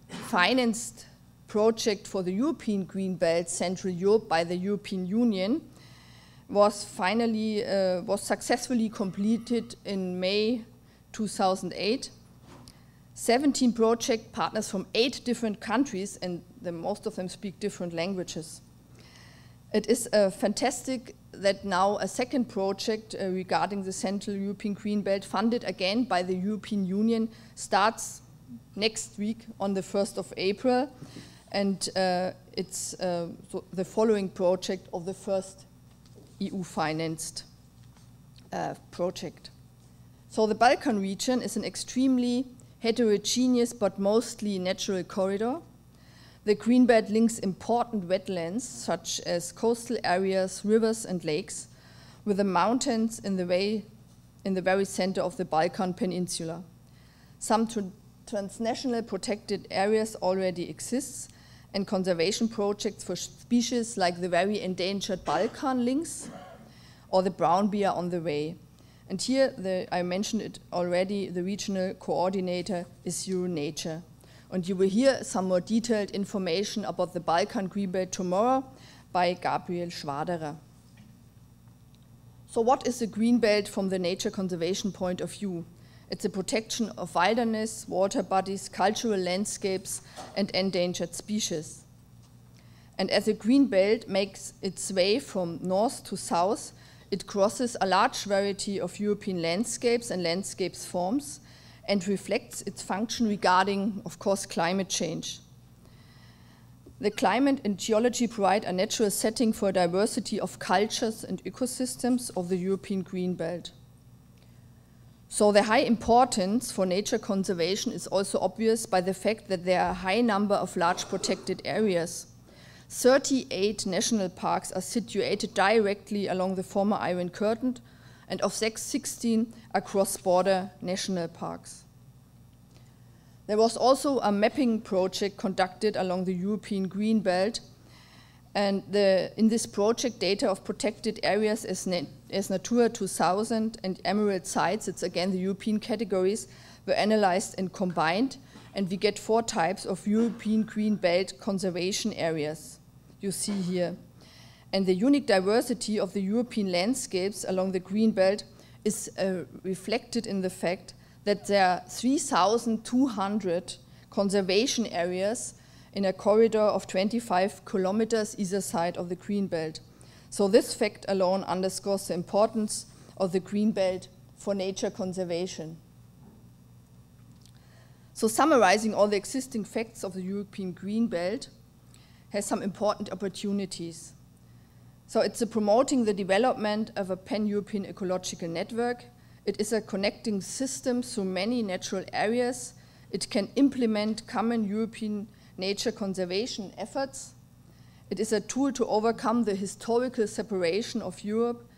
financed project for the European Greenbelt Central Europe by the European Union was successfully completed in May 2008. 17 project partners from 8 different countries, and most of them speak different languages. It is fantastic that now a second project regarding the Central European Greenbelt, funded again by the European Union, starts next week on the 1st of April, and it's the following project of the first EU-financed project. So the Balkan region is an extremely heterogeneous but mostly natural corridor. The Greenbelt links important wetlands such as coastal areas, rivers and lakes with the mountains in the very center of the Balkan Peninsula. Some transnational protected areas already exist, and conservation projects for species like the very endangered Balkan lynx or the brown bear on the way. And here, I mentioned it already, the regional coordinator is EuroNature. And you will hear some more detailed information about the Balkan Greenbelt tomorrow by Gabriel Schwaderer. So what is a greenbelt from the nature conservation point of view? It's a protection of wilderness, water bodies, cultural landscapes, and endangered species. And as a greenbelt makes its way from north to south, it crosses a large variety of European landscapes and landscapes forms and reflects its function regarding, of course, climate change. The climate and geology provide a natural setting for a diversity of cultures and ecosystems of the European Greenbelt. So the high importance for nature conservation is also obvious by the fact that there are a high number of large protected areas. 38 national parks are situated directly along the former Iron Curtain, and of 16 are cross-border national parks. There was also a mapping project conducted along the European Greenbelt, and in this project, data of protected areas as Natura 2000 and Emerald sites, it's again the European categories, were analyzed and combined, and we get 4 types of European Greenbelt conservation areas, you see here. And the unique diversity of the European landscapes along the Greenbelt is reflected in the fact that there are 3,200 conservation areas in a corridor of 25 kilometers either side of the Greenbelt. So this fact alone underscores the importance of the Greenbelt for nature conservation. So summarizing all the existing facts of the European Greenbelt has some important opportunities. So it's promoting the development of a pan-European ecological network. It is a connecting system through many natural areas. It can implement common European nature conservation efforts. It is a tool to overcome the historical separation of Europe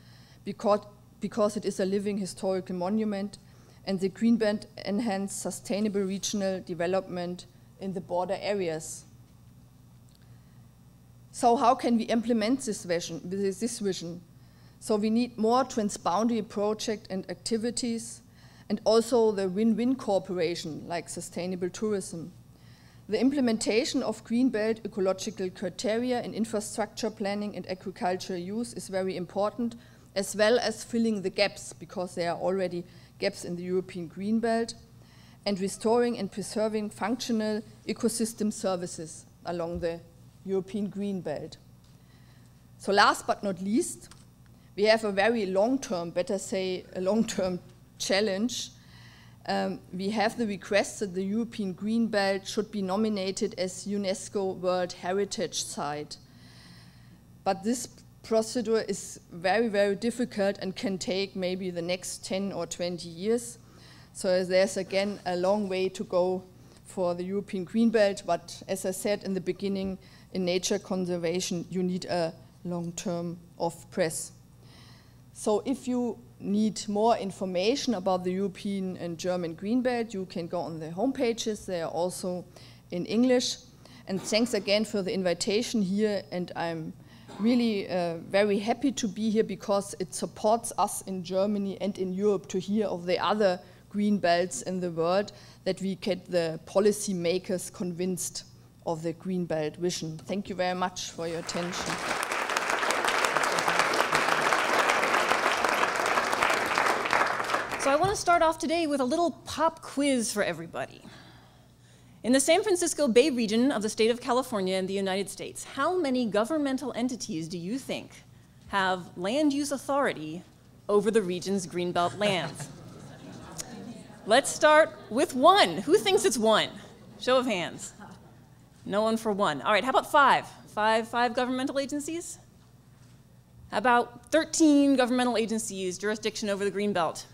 because it is a living historical monument, and the Greenbelt enhance sustainable regional development in the border areas. So how can we implement this vision? So we need more transboundary projects and activities, and also the win-win cooperation like sustainable tourism. The implementation of Greenbelt ecological criteria in infrastructure planning and agricultural use is very important, as well as filling the gaps, because there are already gaps in the European Greenbelt, and restoring and preserving functional ecosystem services along the European Greenbelt. So last but not least, we have a very long-term, better say a long-term challenge. We have the request that the European Greenbelt should be nominated as UNESCO World Heritage Site. But this procedure is very, very difficult and can take maybe the next 10 or 20 years. So there's again a long way to go for the European Greenbelt, but as I said in the beginning, in nature conservation, you need a long term of press. So if you need more information about the European and German Greenbelt, you can go on the homepages. They are also in English. And thanks again for the invitation here. And I'm really very happy to be here because it supports us in Germany and in Europe to hear of the other Greenbelts in the world, that we get the policy makers convinced of the Greenbelt vision. Thank you very much for your attention. So I want to start off today with a little pop quiz for everybody. In the San Francisco Bay region of the state of California in the United States, how many governmental entities do you think have land use authority over the region's Greenbelt lands? Let's start with 1. Who thinks it's 1? Show of hands. No one for 1. All right, how about 5? Five governmental agencies? How about 13 governmental agencies, jurisdiction over the Greenbelt?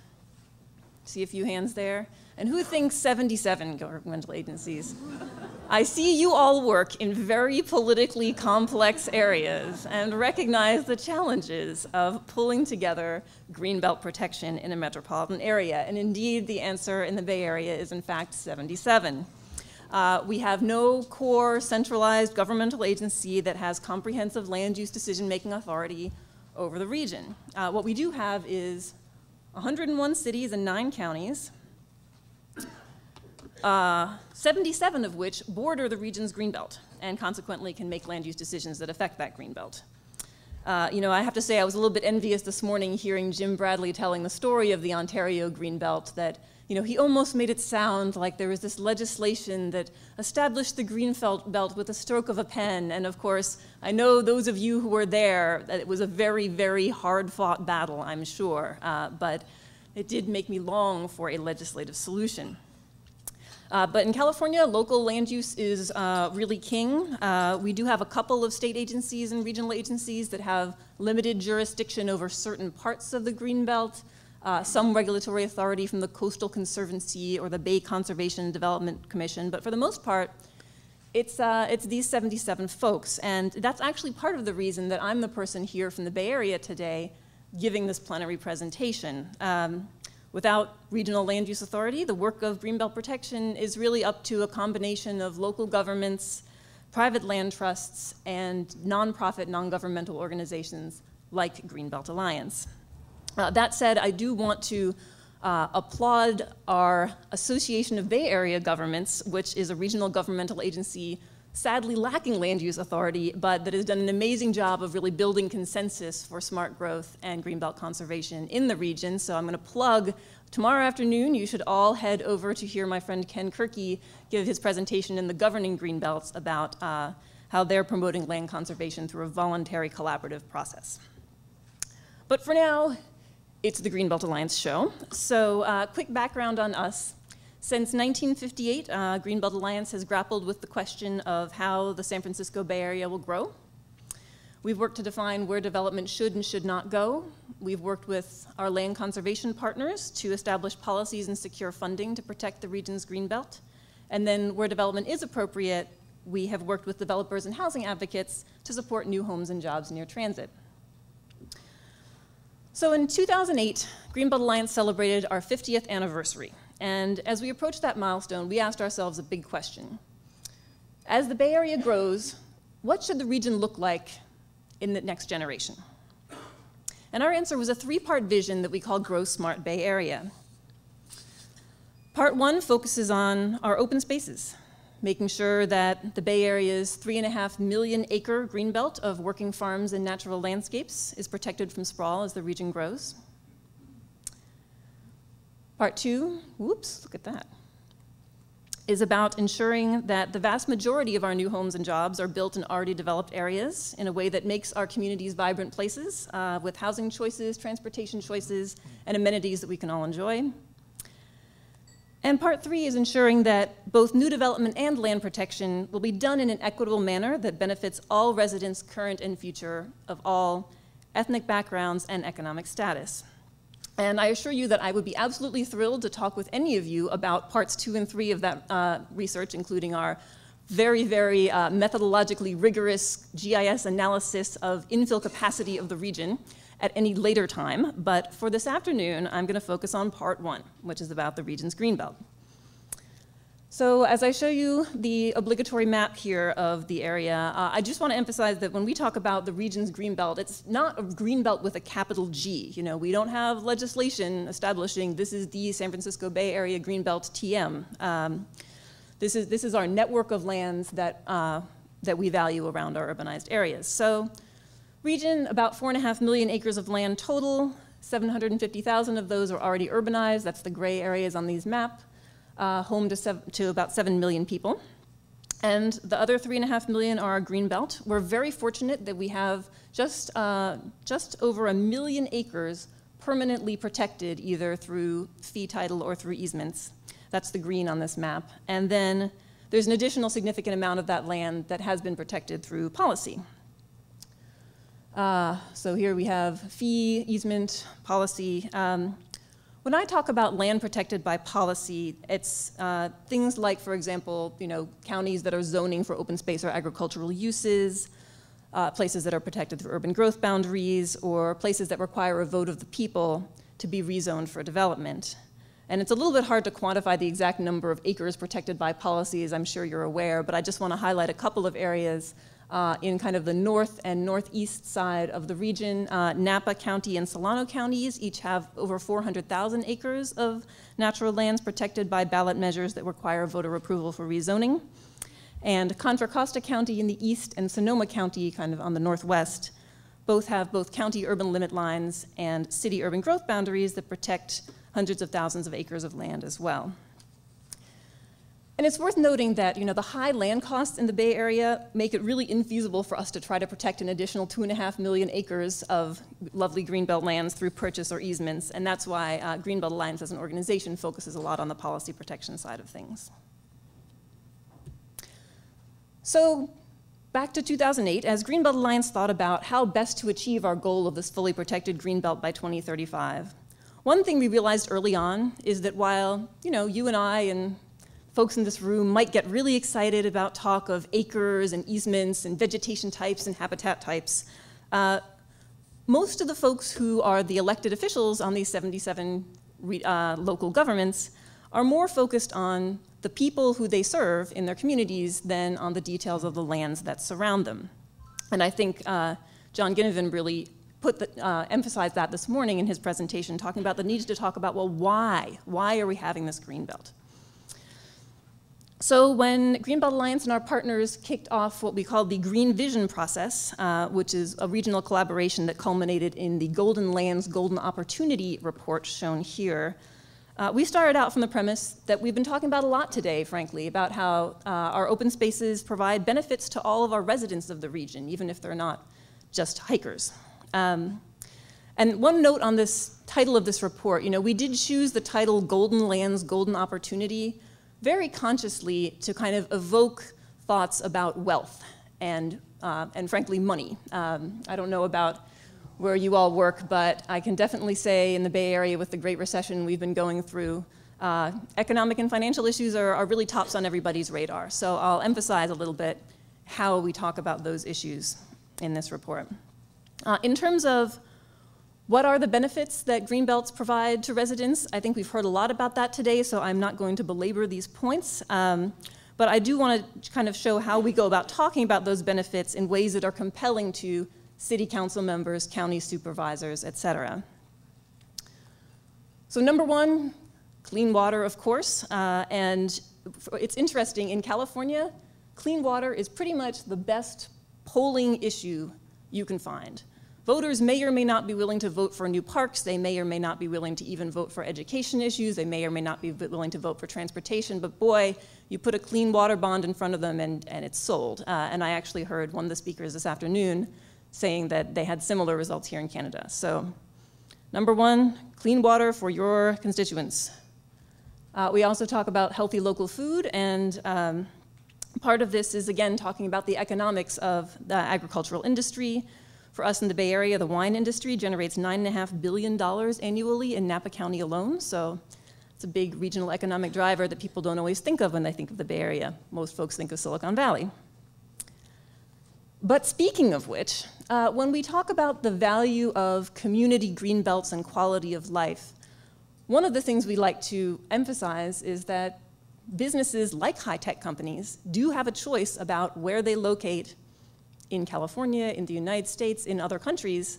See a few hands there. And who thinks 77 governmental agencies? I see you all work in very politically complex areas and recognize the challenges of pulling together Greenbelt protection in a metropolitan area. And indeed, the answer in the Bay Area is in fact 77. We have no core centralized governmental agency that has comprehensive land use decision-making authority over the region. What we do have is 101 cities and 9 counties, 77 of which border the region's greenbelt and consequently can make land use decisions that affect that greenbelt. You know, I have to say I was a little bit envious this morning hearing Jim Bradley telling the story of the Ontario Greenbelt, that, you know, he almost made it sound like there was this legislation that established the Greenbelt with a stroke of a pen. And of course, I know those of you who were there, that it was a very, very hard-fought battle, I'm sure. But it did make me long for a legislative solution. But in California, local land use is really king. We do have a couple of state agencies and regional agencies that have limited jurisdiction over certain parts of the Greenbelt, some regulatory authority from the Coastal Conservancy or the Bay Conservation and Development Commission, but for the most part, it's these 77 folks. And that's actually part of the reason that I'm the person here from the Bay Area today giving this plenary presentation. Without regional land use authority, the work of Greenbelt protection is really up to a combination of local governments, private land trusts, and nonprofit, non-governmental organizations like Greenbelt Alliance. That said, I do want to applaud our Association of Bay Area Governments, which is a regional governmental agency sadly lacking land use authority, but that has done an amazing job of really building consensus for smart growth and greenbelt conservation in the region. So I'm going to plug, tomorrow afternoon, you should all head over to hear my friend Ken Kirky give his presentation in the governing greenbelts about how they're promoting land conservation through a voluntary collaborative process. But for now, it's the Greenbelt Alliance show. So quick background on us. Since 1958, Greenbelt Alliance has grappled with the question of how the San Francisco Bay Area will grow. We've worked to define where development should and should not go. We've worked with our land conservation partners to establish policies and secure funding to protect the region's Greenbelt. And then where development is appropriate, we have worked with developers and housing advocates to support new homes and jobs near transit. So in 2008, Greenbelt Alliance celebrated our 50th anniversary. And as we approached that milestone, we asked ourselves a big question. As the Bay Area grows, what should the region look like in the next generation? And our answer was a three-part vision that we call Grow Smart Bay Area. Part one focuses on our open spaces, making sure that the Bay Area's 3.5 million acre greenbelt of working farms and natural landscapes is protected from sprawl as the region grows. Part two, whoops, look at that, is about ensuring that the vast majority of our new homes and jobs are built in already developed areas in a way that makes our communities vibrant places with housing choices, transportation choices, and amenities that we can all enjoy. And part three is ensuring that both new development and land protection will be done in an equitable manner that benefits all residents, current and future, of all ethnic backgrounds and economic status. And I assure you that I would be absolutely thrilled to talk with any of you about parts 2 and 3 of that research, including our very, very methodologically rigorous GIS analysis of infill capacity of the region at any later time. But for this afternoon, I'm going to focus on part 1, which is about the region's Greenbelt. So as I show you the obligatory map here of the area, I just want to emphasize that when we talk about the region's Greenbelt, it's not a Greenbelt with a capital G. You know, we don't have legislation establishing this is the San Francisco Bay Area Greenbelt TM. This is our network of lands that we value around our urbanized areas. So region, about 4.5 million acres of land total, 750,000 of those are already urbanized. That's the gray areas on these maps. Home to about 7 million people. And the other 3.5 million are our Greenbelt. We're very fortunate that we have just over 1 million acres permanently protected either through fee title or through easements. That's the green on this map. And then there's an additional significant amount of that land that has been protected through policy. So here we have fee, easement, policy. When I talk about land protected by policy, it's things like, for example, counties that are zoning for open space or agricultural uses, places that are protected through urban growth boundaries, or places that require a vote of the people to be rezoned for development. And it's a little bit hard to quantify the exact number of acres protected by policy, as I'm sure you're aware, but I just want to highlight a couple of areas in kind of the north and northeast side of the region. Napa County and Solano counties each have over 400,000 acres of natural lands protected by ballot measures that require voter approval for rezoning. And Contra Costa County in the east and Sonoma County kind of on the northwest both have both county urban limit lines and city urban growth boundaries that protect hundreds of thousands of acres of land as well. And it's worth noting that the high land costs in the Bay Area make it really infeasible for us to try to protect an additional 2.5 million acres of lovely Greenbelt lands through purchase or easements, and that's why Greenbelt Alliance as an organization focuses a lot on the policy protection side of things. So back to 2008, as Greenbelt Alliance thought about how best to achieve our goal of this fully protected Greenbelt by 2035, one thing we realized early on is that while you and I and folks in this room might get really excited about talk of acres and easements and vegetation types and habitat types, most of the folks who are the elected officials on these 77 local governments are more focused on the people who they serve in their communities than on the details of the lands that surround them. And I think John Ginnivan really emphasized that this morning in his presentation, talking about the need to talk about, well, why? Why are we having this Greenbelt? So when Greenbelt Alliance and our partners kicked off what we called the Green Vision process, which is a regional collaboration that culminated in the Golden Lands, Golden Opportunity report shown here, we started out from the premise that we've been talking about a lot today, frankly, about how our open spaces provide benefits to all of our residents of the region, even if they're not just hikers. And one note on this title of this report, we did choose the title Golden Lands, Golden Opportunity very consciously to kind of evoke thoughts about wealth and frankly, money. I don't know about where you all work, but I can definitely say in the Bay Area with the Great Recession we've been going through, economic and financial issues are really tops on everybody's radar. So I'll emphasize a little bit how we talk about those issues in this report. In terms of what are the benefits that Greenbelts provide to residents? I think we've heard a lot about that today, so I'm not going to belabor these points. But I do want to kind of show how we go about talking about those benefits in ways that are compelling to city council members, county supervisors, et cetera. So number one, clean water, of course. And it's interesting, in California, clean water is pretty much the best polling issue you can find. Voters may or may not be willing to vote for new parks. They may or may not be willing to even vote for education issues. They may or may not be willing to vote for transportation. But boy, you put a clean water bond in front of them and it's sold. And I actually heard one of the speakers this afternoon saying that they had similar results here in Canada. So number one, clean water for your constituents. We also talk about healthy local food, and part of this is, again, talking about the economics of the agricultural industry. For us in the Bay Area, the wine industry generates $9.5 billion annually in Napa County alone, so it's a big regional economic driver that people don't always think of when they think of the Bay Area. Most folks think of Silicon Valley. But speaking of which, when we talk about the value of community greenbelts and quality of life, one of the things we like to emphasize is that businesses like high-tech companies do have a choice about where they locate in California, in the United States, in other countries,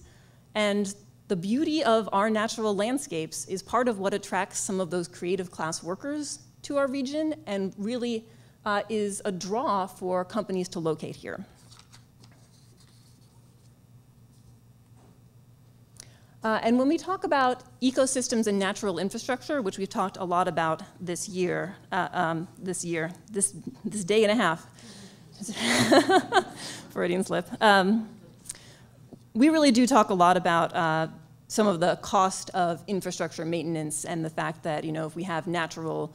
and the beauty of our natural landscapes is part of what attracts some of those creative class workers to our region and really is a draw for companies to locate here. And when we talk about ecosystems and natural infrastructure, which we've talked a lot about this year, this day and a half, Freudian slip. We really do talk a lot about some of the cost of infrastructure maintenance and the fact that, if we have natural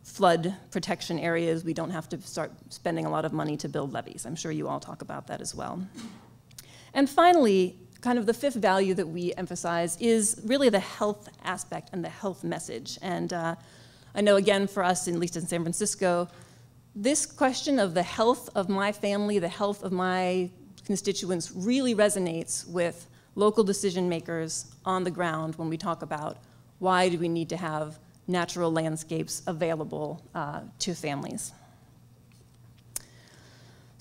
flood protection areas, we don't have to start spending a lot of money to build levees. I'm sure you all talk about that as well. And finally, kind of the fifth value that we emphasize is really the health aspect and the health message. And I know, again, for us, at least in San Francisco, this question of the health of my family, the health of my constituents really resonates with local decision makers on the ground when we talk about why do we need to have natural landscapes available to families.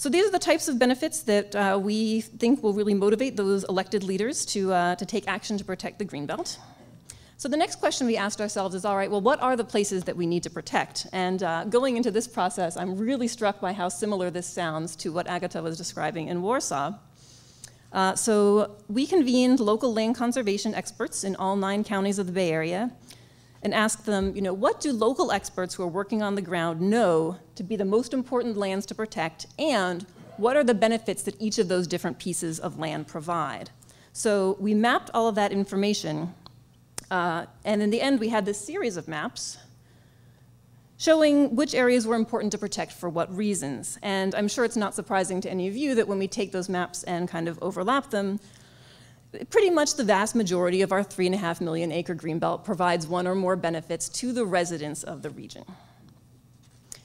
So these are the types of benefits that we think will really motivate those elected leaders to take action to protect the Greenbelt. So the next question we asked ourselves is, all right, well, what are the places that we need to protect? And going into this process, I'm really struck by how similar this sounds to what Agata was describing in Warsaw. So we convened local land conservation experts in all 9 counties of the Bay Area and asked them, what do local experts who are working on the ground know to be the most important lands to protect, and what are the benefits that each of those different pieces of land provide? So we mapped all of that information. And in the end, we had this series of maps showing which areas were important to protect for what reasons. And I'm sure it's not surprising to any of you that when we take those maps and kind of overlap them, pretty much the vast majority of our 3.5 million acre Greenbelt provides one or more benefits to the residents of the region.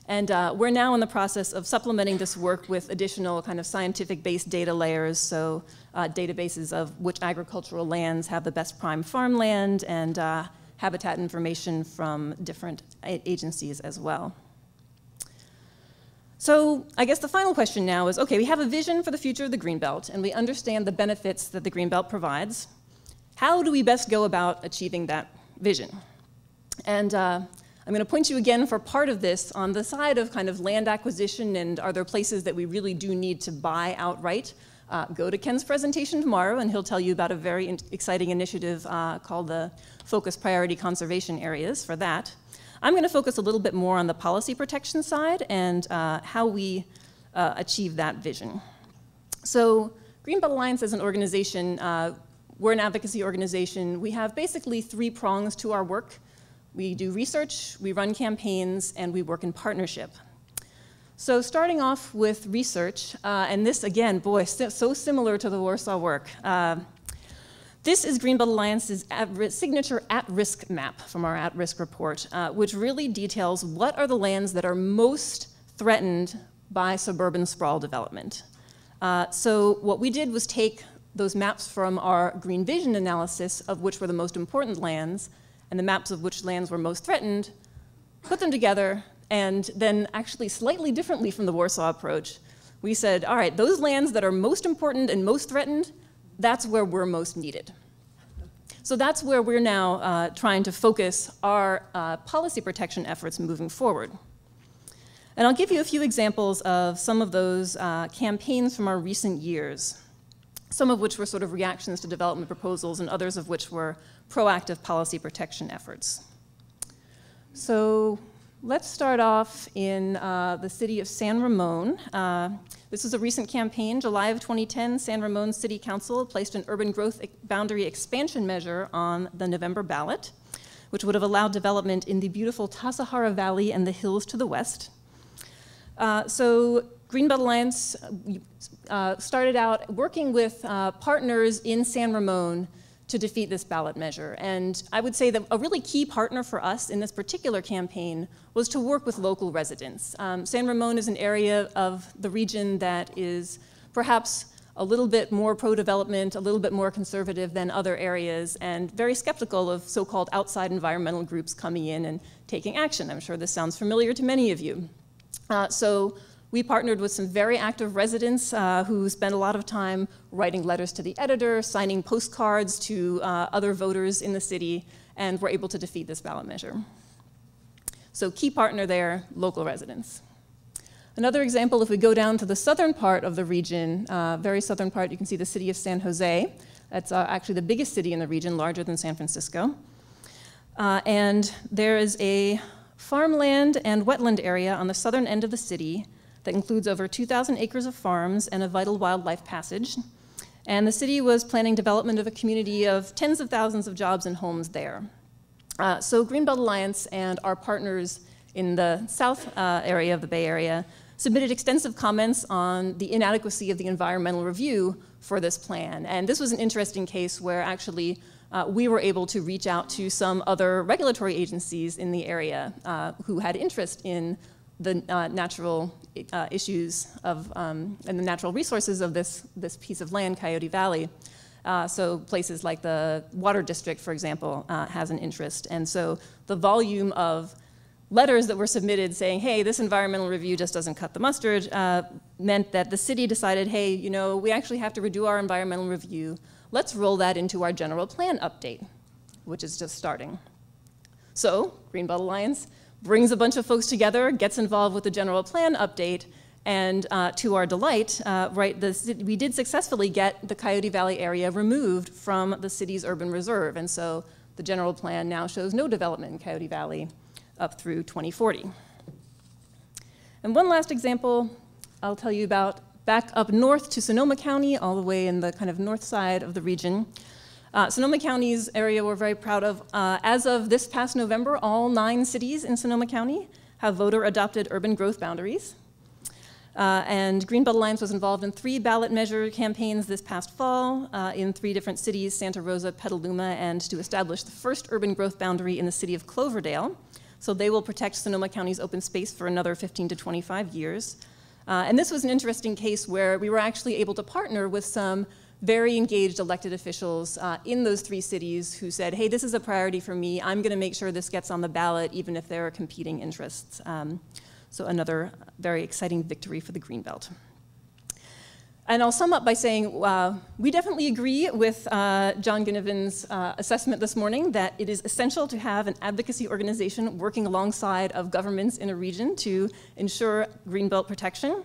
And we're now in the process of supplementing this work with additional kind of scientific-based data layers, so databases of which agricultural lands have the best prime farmland, and habitat information from different agencies as well. So I guess the final question now is, okay, we have a vision for the future of the Greenbelt, and we understand the benefits that the Greenbelt provides. How do we best go about achieving that vision? And I'm going to point you again for part of this on the side of kind of land acquisition and are there places that we really do need to buy outright. Go to Ken's presentation tomorrow and he'll tell you about a very exciting initiative called the Focus Priority Conservation Areas for that. I'm going to focus a little bit more on the policy protection side and how we achieve that vision. So Greenbelt Alliance as an organization, we're an advocacy organization. We have basically 3 prongs to our work. We do research, we run campaigns, and we work in partnership. So starting off with research, and this again, boy, so similar to the Warsaw work. This is Greenbelt Alliance's signature at-risk map from our at-risk report, which really details what are the lands that are most threatened by suburban sprawl development. So what we did was take those maps from our Green Vision analysis of which were the most important lands, and the maps of which lands were most threatened, put them together, and then actually slightly differently from the Warsaw approach, we said, all right, those lands that are most important and most threatened, that's where we're most needed. So that's where we're now trying to focus our policy protection efforts moving forward. And I'll give you a few examples of some of those campaigns from our recent years, some of which were sort of reactions to development proposals and others of which were proactive policy protection efforts. So let's start off in the city of San Ramon. This is a recent campaign. July of 2010, San Ramon City Council placed an urban growth boundary expansion measure on the November ballot, which would have allowed development in the beautiful Tasahara Valley and the hills to the west. So Greenbelt Alliance started out working with partners in San Ramon to defeat this ballot measure. And I would say that a really key partner for us in this particular campaign was to work with local residents. San Ramon is an area of the region that is perhaps a little bit more pro-development, a little bit more conservative than other areas, and very skeptical of so-called outside environmental groups coming in and taking action. I'm sure this sounds familiar to many of you. So we partnered with some very active residents who spent a lot of time writing letters to the editor, signing postcards to other voters in the city, and were able to defeat this ballot measure. So key partner there, local residents. Another example, if we go down to the southern part of the region, very southern part, you can see the city of San Jose. That's actually the biggest city in the region, larger than San Francisco. And there is a farmland and wetland area on the southern end of the city that includes over 2,000 acres of farms and a vital wildlife passage. And the city was planning development of a community of tens of thousands of jobs and homes there. So Greenbelt Alliance and our partners in the south area of the Bay Area submitted extensive comments on the inadequacy of the environmental review for this plan. And this was an interesting case where actually we were able to reach out to some other regulatory agencies in the area who had interest in the natural issues of, and the natural resources of this piece of land, Coyote Valley. So places like the Water District, for example, has an interest. And so the volume of letters that were submitted saying, hey, this environmental review just doesn't cut the mustard, meant that the city decided, hey, you know, we actually have to redo our environmental review. Let's roll that into our general plan update, which is just starting. So Greenbelt Alliance brings a bunch of folks together, gets involved with the general plan update, and to our delight, we did successfully get the Coyote Valley area removed from the city's urban reserve. And so the general plan now shows no development in Coyote Valley up through 2040. And one last example I'll tell you about, back up north to Sonoma County, all the way in the kind of north side of the region. Sonoma County's area we're very proud of. As of this past November, all 9 cities in Sonoma County have voter-adopted urban growth boundaries. And Greenbelt Alliance was involved in 3 ballot measure campaigns this past fall in 3 different cities, Santa Rosa, Petaluma, and to establish the first urban growth boundary in the city of Cloverdale. So they will protect Sonoma County's open space for another 15 to 25 years. And this was an interesting case where we were actually able to partner with some very engaged elected officials in those 3 cities who said, hey, this is a priority for me. I'm going to make sure this gets on the ballot, even if there are competing interests. So another very exciting victory for the Greenbelt. And I'll sum up by saying we definitely agree with John Ginnivan's assessment this morning that it is essential to have an advocacy organization working alongside of governments in a region to ensure Greenbelt protection.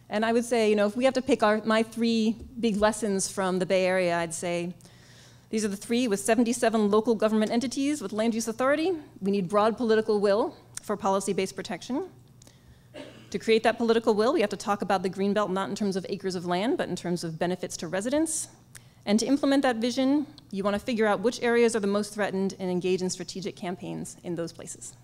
And I would say, you know, if we have to pick my 3 big lessons from the Bay Area, I'd say these are the 3 with 77 local government entities with land use authority. We need broad political will for policy-based protection. To create that political will, we have to talk about the Greenbelt not in terms of acres of land, but in terms of benefits to residents. And to implement that vision, you want to figure out which areas are the most threatened and engage in strategic campaigns in those places.